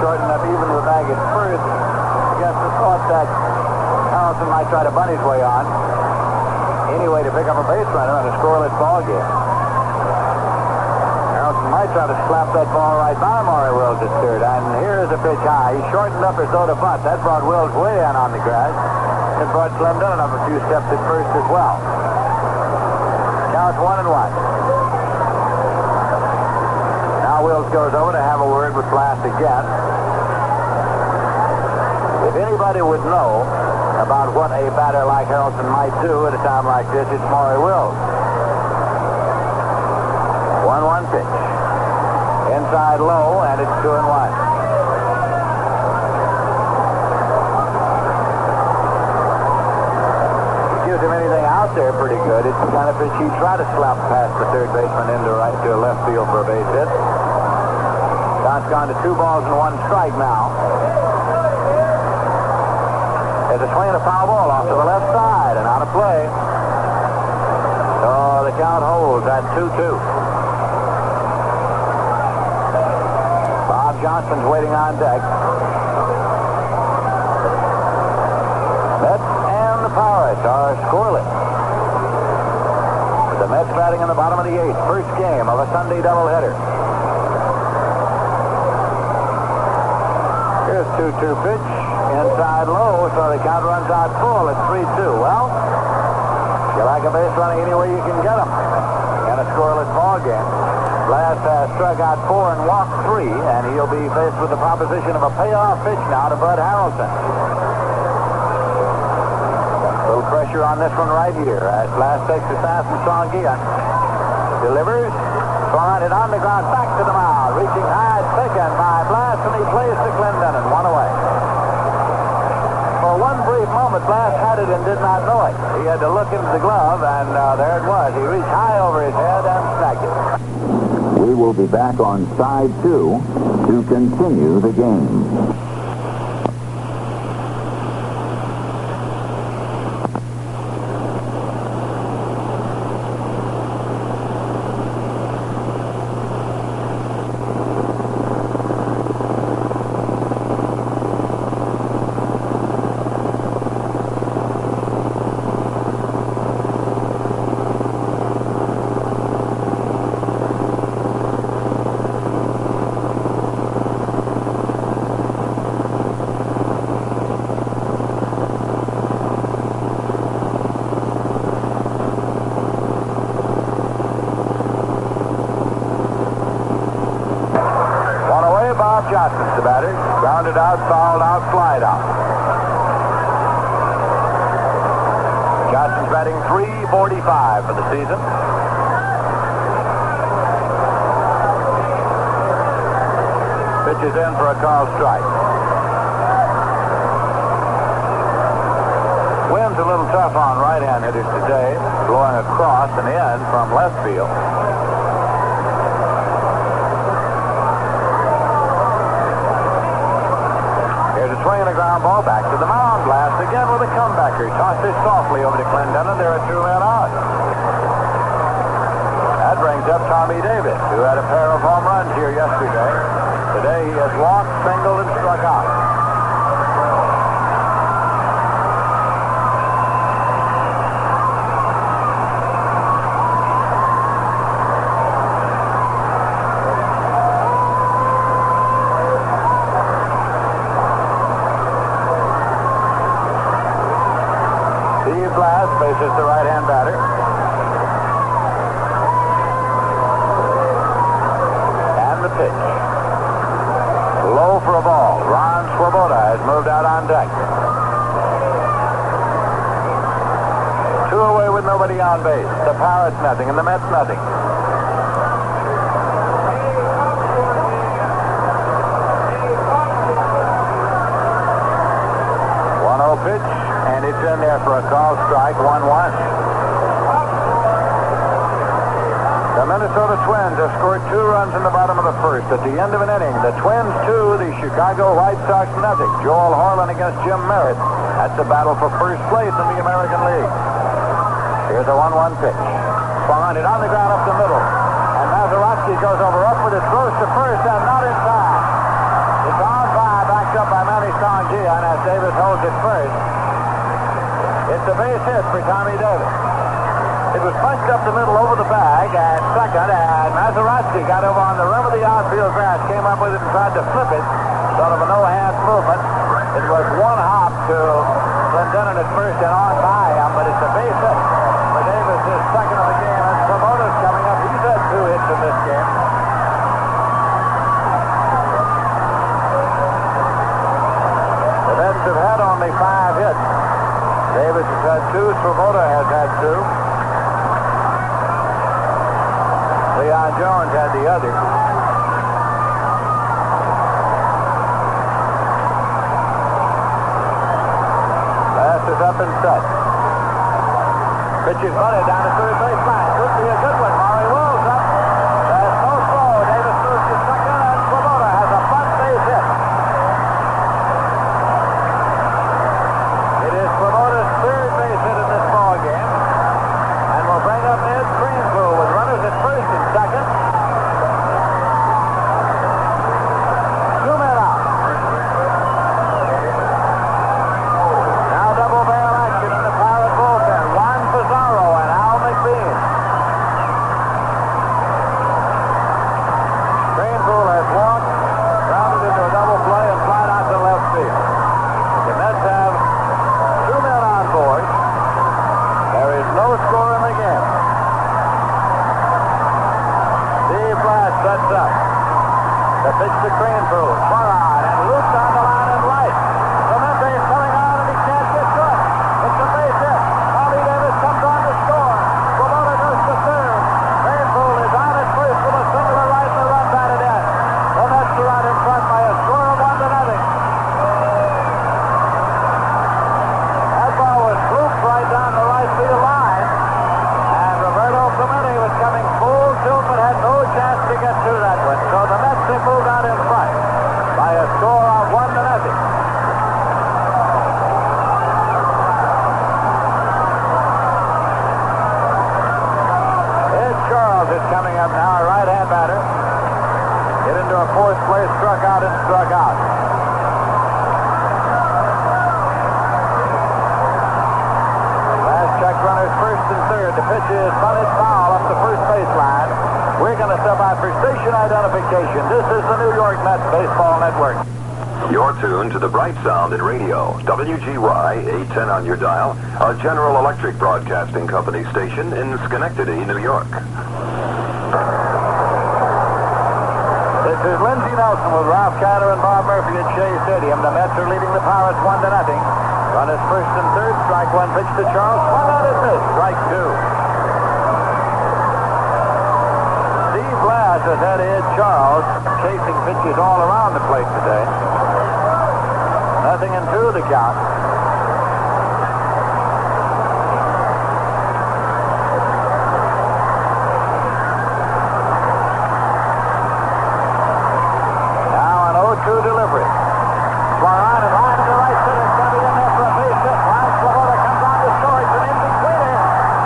shortened up even with Agate first against the thought that Harrelson might try to bunt his way on. Anyway, to pick up a base runner on a scoreless ball game. Harrelson might try to slap that ball right by Maury Wills at third. And here's a pitch high. He shortened up as though to bunt. That brought Wills way in on the grass. It brought Cleon up a few steps at first as well. Count 1-1. Now Wills goes over to have a word with Blast again. If anybody would know about what a batter like Harrelson might do at a time like this, it's Maury Wills. 1-1 pitch. Inside low, and it's 2-1. Gives him anything out there pretty good. It's the kind of pitch he tried to slap past the third baseman into left field for a base hit. Count's gone to 2 balls and 1 strike now. There's a swing and a foul ball off to the left side and out of play. So the count holds at 2-2. Bob Johnson's waiting on deck. Mets and the Pirates are scoreless. With the Mets batting in the bottom of the 8th. First game of a Sunday doubleheader. Here's 2-2 pitch. Inside low, so the count runs out full at 3-2. Well, you like a base runner any way you can get them in a scoreless ball game. Blast has struck out 4 and walked 3, and he'll be faced with the proposition of a payoff pitch now to Bud Harrelson. A little pressure on this one right here as Blast takes the pass from Songia. Delivers, swung it on the ground, back to the mound, reaching high, second by Blast, and he plays to Cleon and 1 away. For one brief moment, Blast had it and did not know it. He had to look into the glove, and there it was. He reached high over his head and snagged it. We will be back on side 2 to continue the game. Johnson's the batter. Grounded out, fouled out, flied out. Johnson's batting .345 for the season. Pitches in for a called strike. Wind's a little tough on right-hand hitters today, blowing across and in from left field. Swinging a ground ball back to the mound. Blast again with a comebacker. Tosses softly over to Cleon. There are 2 men out. That brings up Tommy Davis, who had a pair of home runs here yesterday. Today he has walked, singled, and struck out. Faces the right-hand batter. And the pitch. Low for a ball. Ron Swoboda has moved out on deck. 2 away with nobody on base. The Pirates nothing and the Mets nothing. 1-0 pitch. And it's in there for a call strike, 1-1. The Minnesota Twins have scored 2 runs in the bottom of the first. At the end of an inning, the Twins 2, the Chicago White Sox nothing. Joel Harlan against Jim Merritt. That's a battle for first place in the American League. Here's a 1-1 pitch. Swung on it on the ground up the middle. And Mazeroski goes over up with it, throws to first, and not in time. It's on a base hit for Tommy Davis. It was punched up the middle over the bag at second, and Mazeroski got over on the rim of the outfield grass, came up with it and tried to flip it, sort of a no-hand movement. It was one hop to Clendenin at first and on by him, but it's a base hit for Davis, his second of the game, and Swoboda's coming up. He's had 2 hits in this game. The Mets have had only 5 hits. Davis has had 2, Swoboda has had 2. Cleon Jones had the other. Last is up and set. Pitch is bunted down to third base line. Could be a good one. Maury Wills up. There's no throw. Davis moves to second, and Swoboda has a bunt base hit. It is Swoboda's 3rd base hit in this ball game, and will bring up Ed Greenpool with runners at first and second. 2 men out. Now double barrel action in the Pirate bullpen. Juan Pizarro and Al McBean. Greenpool has walked, grounded into a double play, and flied out to left field. The Mets have 2 men on board. There is no score in the game. Steve Blass sets up. The pitch to Greenpool. Swung on and looped on the line and right. Clemente is coming on and he can't get to it. It's a base hit. Tommy Davis comes on to score. Swoboda goes to third. Greenpool is on at first with a single to right and a run batted in. The Mets are out in front by a score of 1-0. That ball was looped right down the right field line. And Roberto Clemente was coming full tilt but had no chance to get to that one. So the Mets have moved out in front by a score of 1-0. Ed Charles is coming up now, a right-hand batter. Hit into a fourth place, struck out and struck out. Last check runners first and third. The pitch is bunted foul up the first baseline. We're going to step out for station identification. This is the New York Mets Baseball Network. You're tuned to the bright sound in radio. WGY 810 on your dial, a General Electric Broadcasting Company station in Schenectady, New York. This is Lindsey Nelson with Ralph Kiner and Bob Murphy at Shea Stadium. The Mets are leading the Pirates 1-0. Run is first and third. Strike 1 pitch to Charles. Swung on and missed. Strike 2. Steve Blass has had Ed Charles chasing pitches all around the plate today. Nothing in 2 the count. Now an 0-2 delivery. Swung on and line to right center. It's going to be in there for a base hit. Juan Swoboda comes on to score. It's an in-betweener.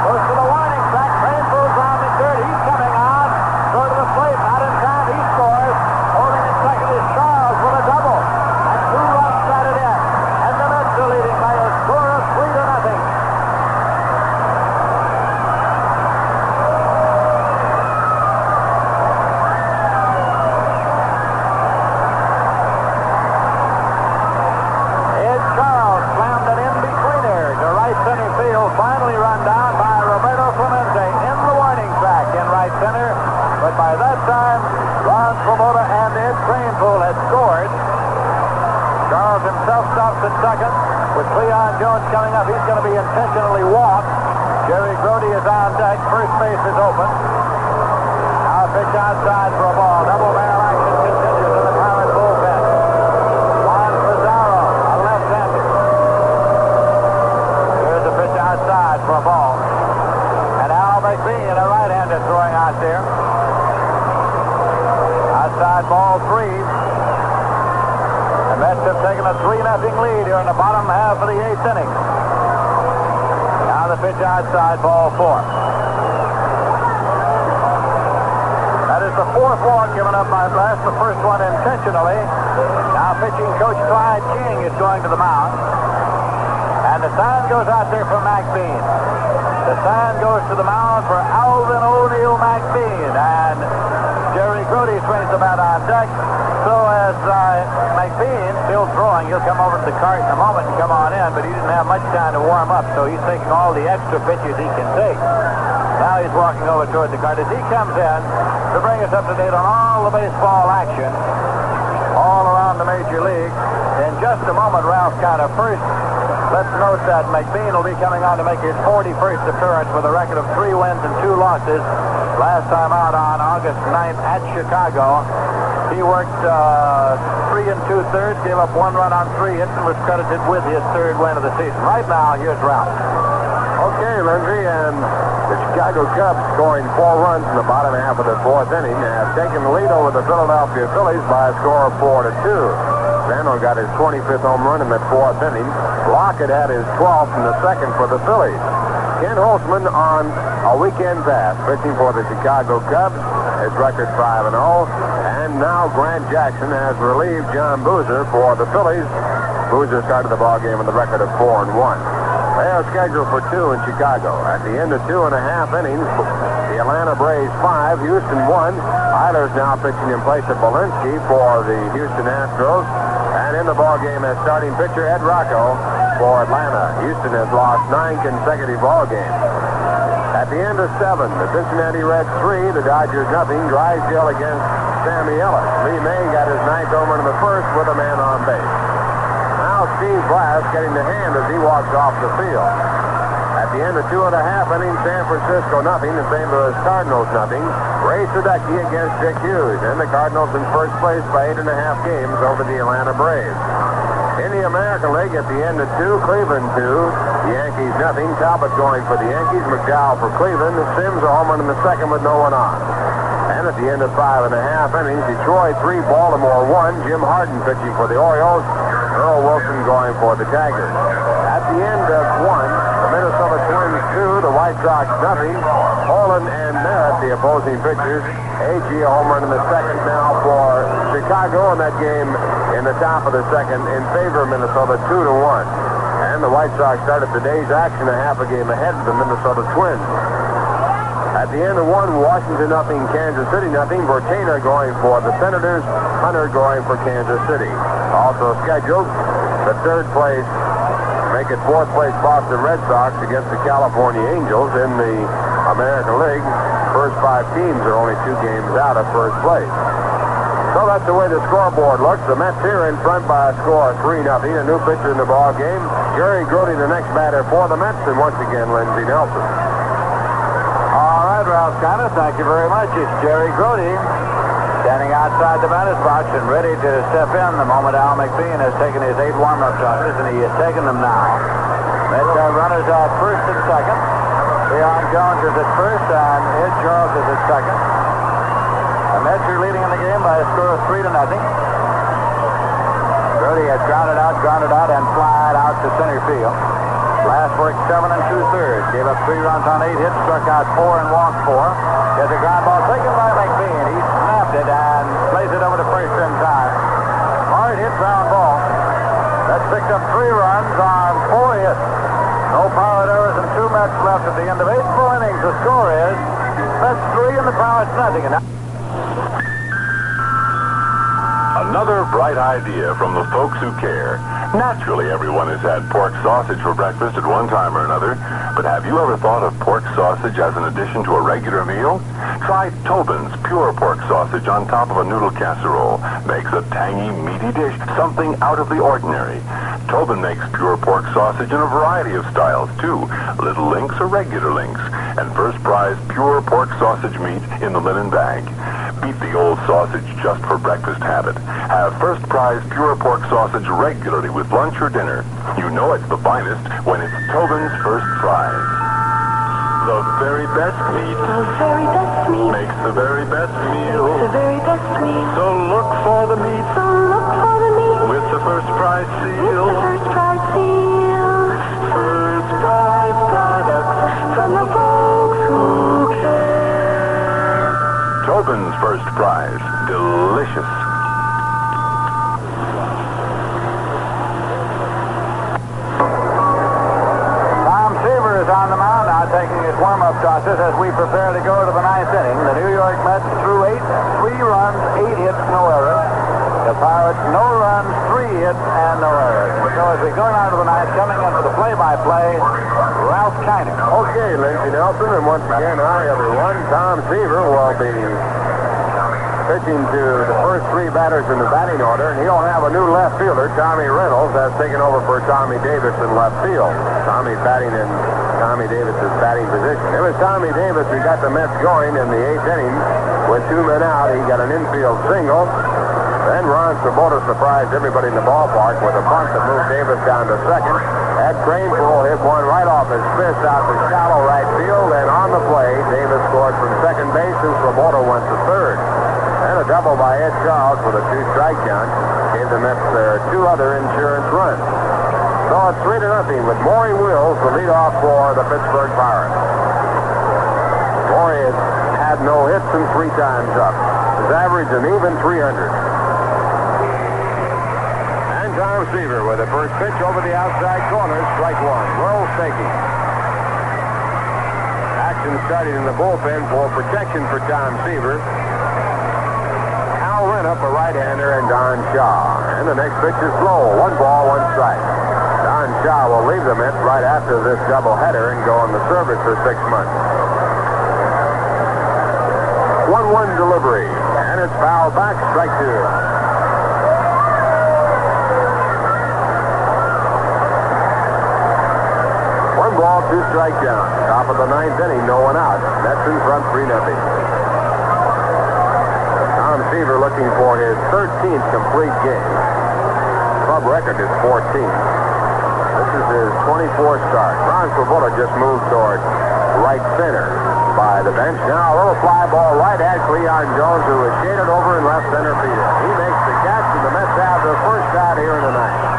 Goes to the warning track. Greenpool's on the third. He's coming on. Go to the plate. Not in time. He scores. Holding in second is Charles with a double. And 2 runs batted in. And the Mets are leading by a score of 3-0. Ed Charles slammed an in-betweener to right center field. Finally run down by Roberto Clemente in the warning track in right center. But by that time, Ron Swoboda and Ed Greenpool had scored. Charles himself stops at second. With Cleon Jones coming up, he's going to be intentionally walked. Jerry Grody is on deck. First base is open. Now a pitch outside for a ball. Double barrel action continues in the Pirate bullpen. Juan Pizarro, a left-hander. Here's a pitch outside for a ball. And Al McBean, a right-hander, throwing out there. Outside ball 3. The Mets have taken a 3-0 lead here in the bottom half of the 8th inning. Now the pitch outside ball 4. That is the 4th walk given up by Blass, the first one intentionally. Now pitching coach Clyde King is going to the mound. And the the sign goes out there for McBean. The sign goes to the mound for Alvin O'Neill McBean. And Jerry Grody swings the bat on deck. So as McBean, still throwing, he'll come over to the cart in a moment and come on in, but he didn't have much time to warm up, so he's taking all the extra pitches he can take. Now he's walking over toward the cart. As he comes in to bring us up to date on all the baseball action all around the major league. In just a moment, Ralph Counter. First, let's note that McBean will be coming on to make his 41st appearance with a record of 3 wins and 2 losses. Last time out on August 9th at Chicago. He worked 3 2/3, gave up 1 run on 3 hits, and was credited with his 3rd win of the season. Right now, here's Ralph. Okay, Lindsay, and the Chicago Cubs, scoring 4 runs in the bottom half of the 4th inning, have taken the lead over the Philadelphia Phillies by a score of 4-2. Sano got his 25th home run in that 4th inning. Lockett had his 12th in the 2nd for the Phillies. Ken Holtzman on a weekend pass, pitching for the Chicago Cubs. His record 5-0. And now Grant Jackson has relieved John Boozer for the Phillies. Boozer started the ball game with a record of 4-1. They are scheduled for 2 in Chicago. At the end of 2.5 innings, the Atlanta Braves 5, Houston 1. Eiler's now pitching in place of Belinsky for the Houston Astros. And in the ball game as starting pitcher Ed Rocco for Atlanta. Houston has lost 9 consecutive ball games. At the end of 7, the Cincinnati Reds 3, the Dodgers nothing. Drysdale against Sammy Ellis. Lee May got his 9th home run in the 1st with a man on base. Now Steve Blass getting the hand as he walks off the field. At the end of 2.5 innings, San Francisco nothing, the St. Louis Cardinals nothing. Ray Sadecki against Dick Hughes, and the Cardinals in first place by 8.5 games over the Atlanta Braves. In the American League, at the end of 2, Cleveland 2, the Yankees nothing. Talbot going for the Yankees, McDowell for Cleveland. Sims a home run in the 2nd with no one on. And at the end of 5.5 innings, Detroit 3, Baltimore 1. Jim Harden pitching for the Orioles. Earl Wilson going for the Tigers. At the end of 1, the Minnesota Twins 2, the White Sox nothing. Holland and Merritt, the opposing pitchers. A.G. a home run in the 2nd now for Chicago, and that game in the top of the 2nd in favor of Minnesota 2-1. And the White Sox started the day's action a half a game ahead of the Minnesota Twins. At the end of 1, Washington nothing, Kansas City nothing. Bertainer going for the Senators, Hunter going for Kansas City. Also scheduled, the 3rd place, make it 4th place Boston Red Sox against the California Angels in the American League. First 5 teams are only 2 games out of first place. So that's the way the scoreboard looks. The Mets here in front by a score of 3-0. A new pitcher in the ball game. Jerry Grody, the next batter for the Mets, and once again, Lindsey Nelson. All right, Ralph Connor, thank you very much. It's Jerry Grody standing outside the batter's box and ready to step in the moment Al McBean has taken his 8 warm-up tosses, and he has taken them now. Mets have runners at 1st and 2nd. Cleon Jones is at 1st, and Ed Charles is at 2nd. The Mets are leading in the game by a score of 3-0. Grody has grounded out, and flied out to center field. Last worked 7 2/3. Gave up 3 runs on 8 hits, struck out 4 and walked 4. Gets a ground ball taken by McBean. He snapped it and plays it over to first in time. Hard hit ground ball. That's picked up 3 runs on 4 hits. No power errors and 2 Mets left at the end of 8 full innings. The score is Mets 3 and the Pirates nothing. Another bright idea from the folks who care. Naturally, everyone has had pork sausage for breakfast at one time or another, but have you ever thought of pork sausage as an addition to a regular meal? Try Tobin's pure pork sausage on top of a noodle casserole. Makes a tangy, meaty dish something out of the ordinary. Tobin makes pure pork sausage in a variety of styles, too. Little links or regular links. And first prize pure pork sausage meat in the linen bag. Beat the old sausage just for breakfast habit. Have first prize pure pork sausage regularly with lunch or dinner. You know it's the finest when it's Tobin's first prize. The very best meat. The very best meat. Makes the very best meal. The very best meat. So look for the meat. So look for the meat. With the first prize seal. With the first prize seal. First prize products From the folks who care. Tobin's first prize. Delicious. prepare to go to the ninth inning. The New York Mets threw 3 runs, 8 hits, no errors. The Pirates, no runs, 3 hits, and no errors. So as we go down to the ninth, coming in for the play-by-play, Ralph Kiner. Okay, Lindsey Nelson, and once again, hi, everyone. Tom Seaver will be pitching to the first 3 batters in the batting order, and he'll have a new left fielder, Tommy Reynolds, has taken over for Tommy Davis in left field. Tommy's batting in Tommy Davis's batting position. It was Tommy Davis who got the Mets going in the 8th inning. With 2 men out, he got an infield single. Then Ron Swoboda surprised everybody in the ballpark with a bunt that moved Davis down to second. Ed Cranepool hit one right off his fist out to shallow right field, and on the play, Davis scored from second base, and Swoboda went to third. And a double by Ed Charles with a 2-strike count gave the Mets their 2 other insurance runs. So it's 3-0 with Maury Wills the leadoff for the Pittsburgh Pirates. Maury has had no hits and 3 times up. His average an even 300. And Tom Seaver with the first pitch over the outside corner, strike 1. Wills taking. Action started in the bullpen for protection for Tom Seaver. Up a right-hander and Don Shaw. And the next pitch is low. 1 ball, 1 strike. Don Shaw will leave the Mets right after this doubleheader and go in the service for 6 months. 1-1 delivery. And it's fouled back, strike 2. 1 ball, 2 strike count. Top of the 9th inning, no one out. Mets in front 3-0. Seaver looking for his 13th complete game. Club record is 14. This is his 24th start. Ron Swoboda just moved toward right center by the bench. Now a little fly ball right at Cleon Jones, who is shaded over in left center field. He makes the catch, and the Mets have their first out here in the ninth.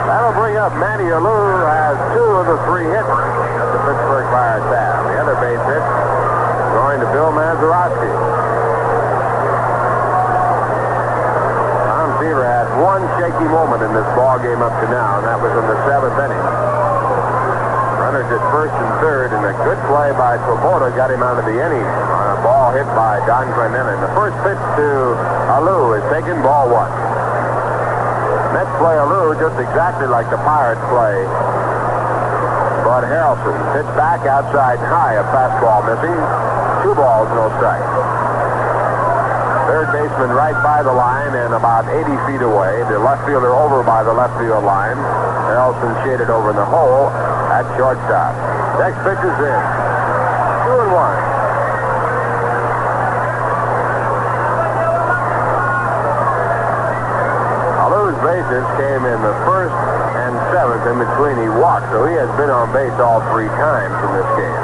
That'll bring up Manny Alou, who has 2 of the 3 hits that the Pittsburgh Pirates have. The other base hit going to Bill Mazeroski. Tom Seaver had 1 shaky moment in this ball game up to now, and that was in the 7th inning. Runners at first and third, and a good play by Swoboda got him out of the inning on a ball hit by Don Clemente. The first pitch to Alou is taken, ball 1. Mets play Alou just exactly like the Pirates play Bud Harrelson. Pitch back outside high, a fastball missing. 2 balls, no strike. Third baseman right by the line and about 80 feet away. The left fielder over by the left field line. Harrelson shaded over in the hole at shortstop. Next pitch is in. 2-1. Alou's bases came in the 1st and 7th. In between, he walked, so he has been on base all 3 times in this game.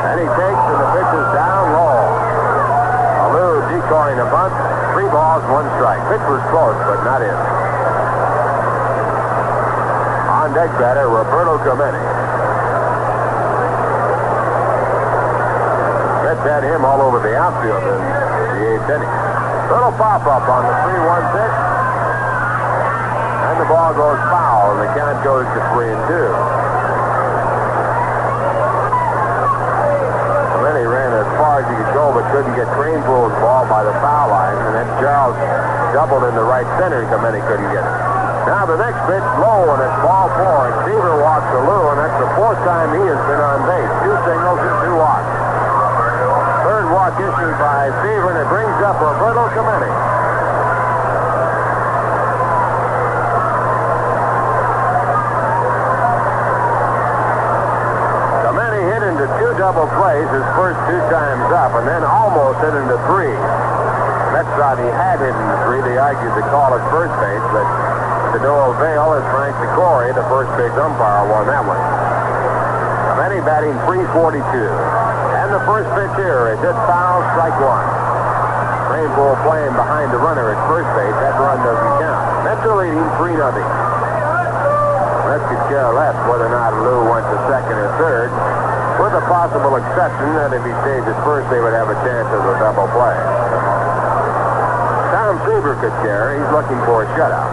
And he takes, and the pitch is down low. Alou decoying a bunt. 3 balls, 1 strike. Pitch was close, but not in. On deck batter, Roberto Clemente. Mets had him all over the outfield in the 8th inning. Little pop-up on the 3-1 pitch. And the ball goes foul, and the count goes to 3-2. He ran as far as he could go, but couldn't get Cranepool's ball by the foul line, and then Charles doubled in the right center, and Clemente couldn't get it. Now the next pitch low, and it's ball 4, and Seaver walks Alou, and that's the 4th time he has been on base. 2 singles and 2 walks. 3rd walk issued by Seaver, and it brings up Roberto Clemente. Double plays his first 2 times up, and then almost hit into 3. Mets thought he had hit into 3. They argued the call at first base, but to no avail as Frank DeCory, the first base umpire, won that one. Clemente batting .342. And the first pitch here is hit foul, strike 1. Cranepool playing behind the runner at first base. That run doesn't count. Mets are leading 3-0. Mets could care less whether or not Alou went to second or third, with a possible exception that if he stayed at first, they would have a chance of a double play. Tom Seaver could care. He's looking for a shutout.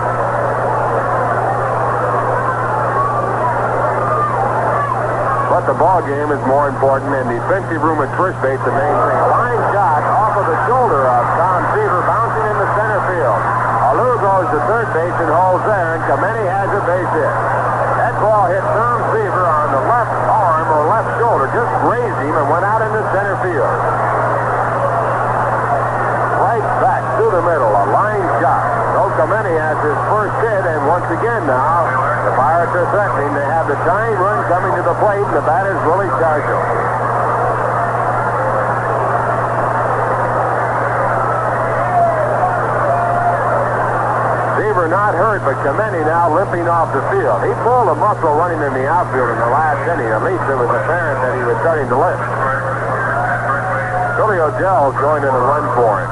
But the ball game is more important, and defensive room at first base the main thing. A line shot off of the shoulder of Tom Seaver, bouncing into center field. Alou goes to third base and holds there, and Clemente has a base hit. That ball hit Tom Seaver on the left arm or left shoulder, just grazed him and went out into center field. Right back to the middle, a line shot. So Clemente has his first hit, and once again now, the Pirates are threatening. They have the tying run coming to the plate, and the batter's Willie Stargell. Seaver not hurt, but Clemente now limping off the field. He pulled a muscle running in the outfield in the last inning. At least it was apparent that he was starting to limp. Julio Dell going in to run for him.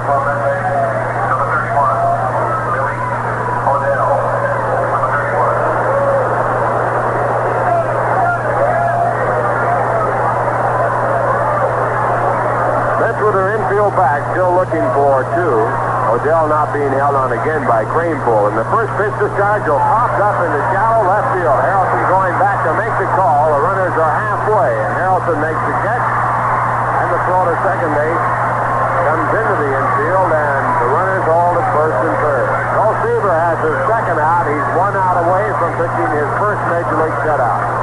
With her infield back, still looking for two. Odell not being held on again by Cranepool. And the first pitch to Stargell popped up into shallow left field. Harrelson going back to make the call. The runners are halfway, and Harrelson makes the catch. And the throw to second base comes into the infield, and the runners hold at first and third. So Seaver has his second out. He's 1 out away from pitching his first Major League shutout.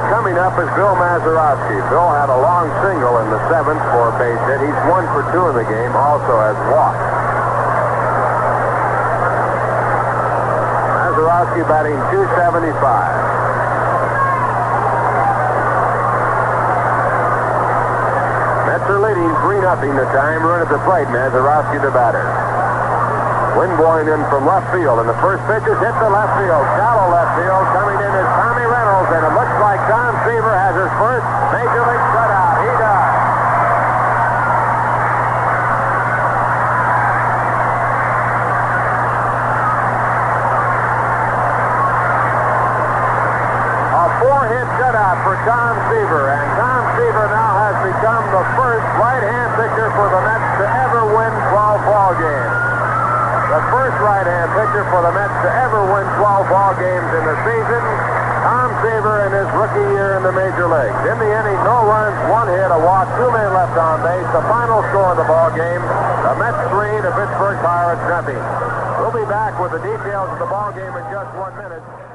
Coming up is Bill Mazeroski. Bill had a long single in the 7th for a base hit. He's 1 for 2 in the game, also has walked. Mazeroski batting .275. Mets are leading 3-0 the time. Run at the plate. Mazeroski the batter. Wind blowing in from left field, and the first pitch is hit to left field. Shallow left field. Coming in is Tommy Reynolds, and it looks like Tom Seaver has his first Major League shutout. He does. A 4-hit shutout for Tom Seaver, and Tom Seaver now has become the first right-hand pitcher for the Mets to ever win 12 ball games. The first right-hand pitcher for the Mets to ever win 12 ball games in the season. Tom Seaver in his rookie year in the major leagues. In the inning, no runs, 1 hit, a walk, 2 men left on base. The final score of the ball game, the Mets 3, the Pittsburgh Pirates 0. We'll be back with the details of the ball game in just 1 minute.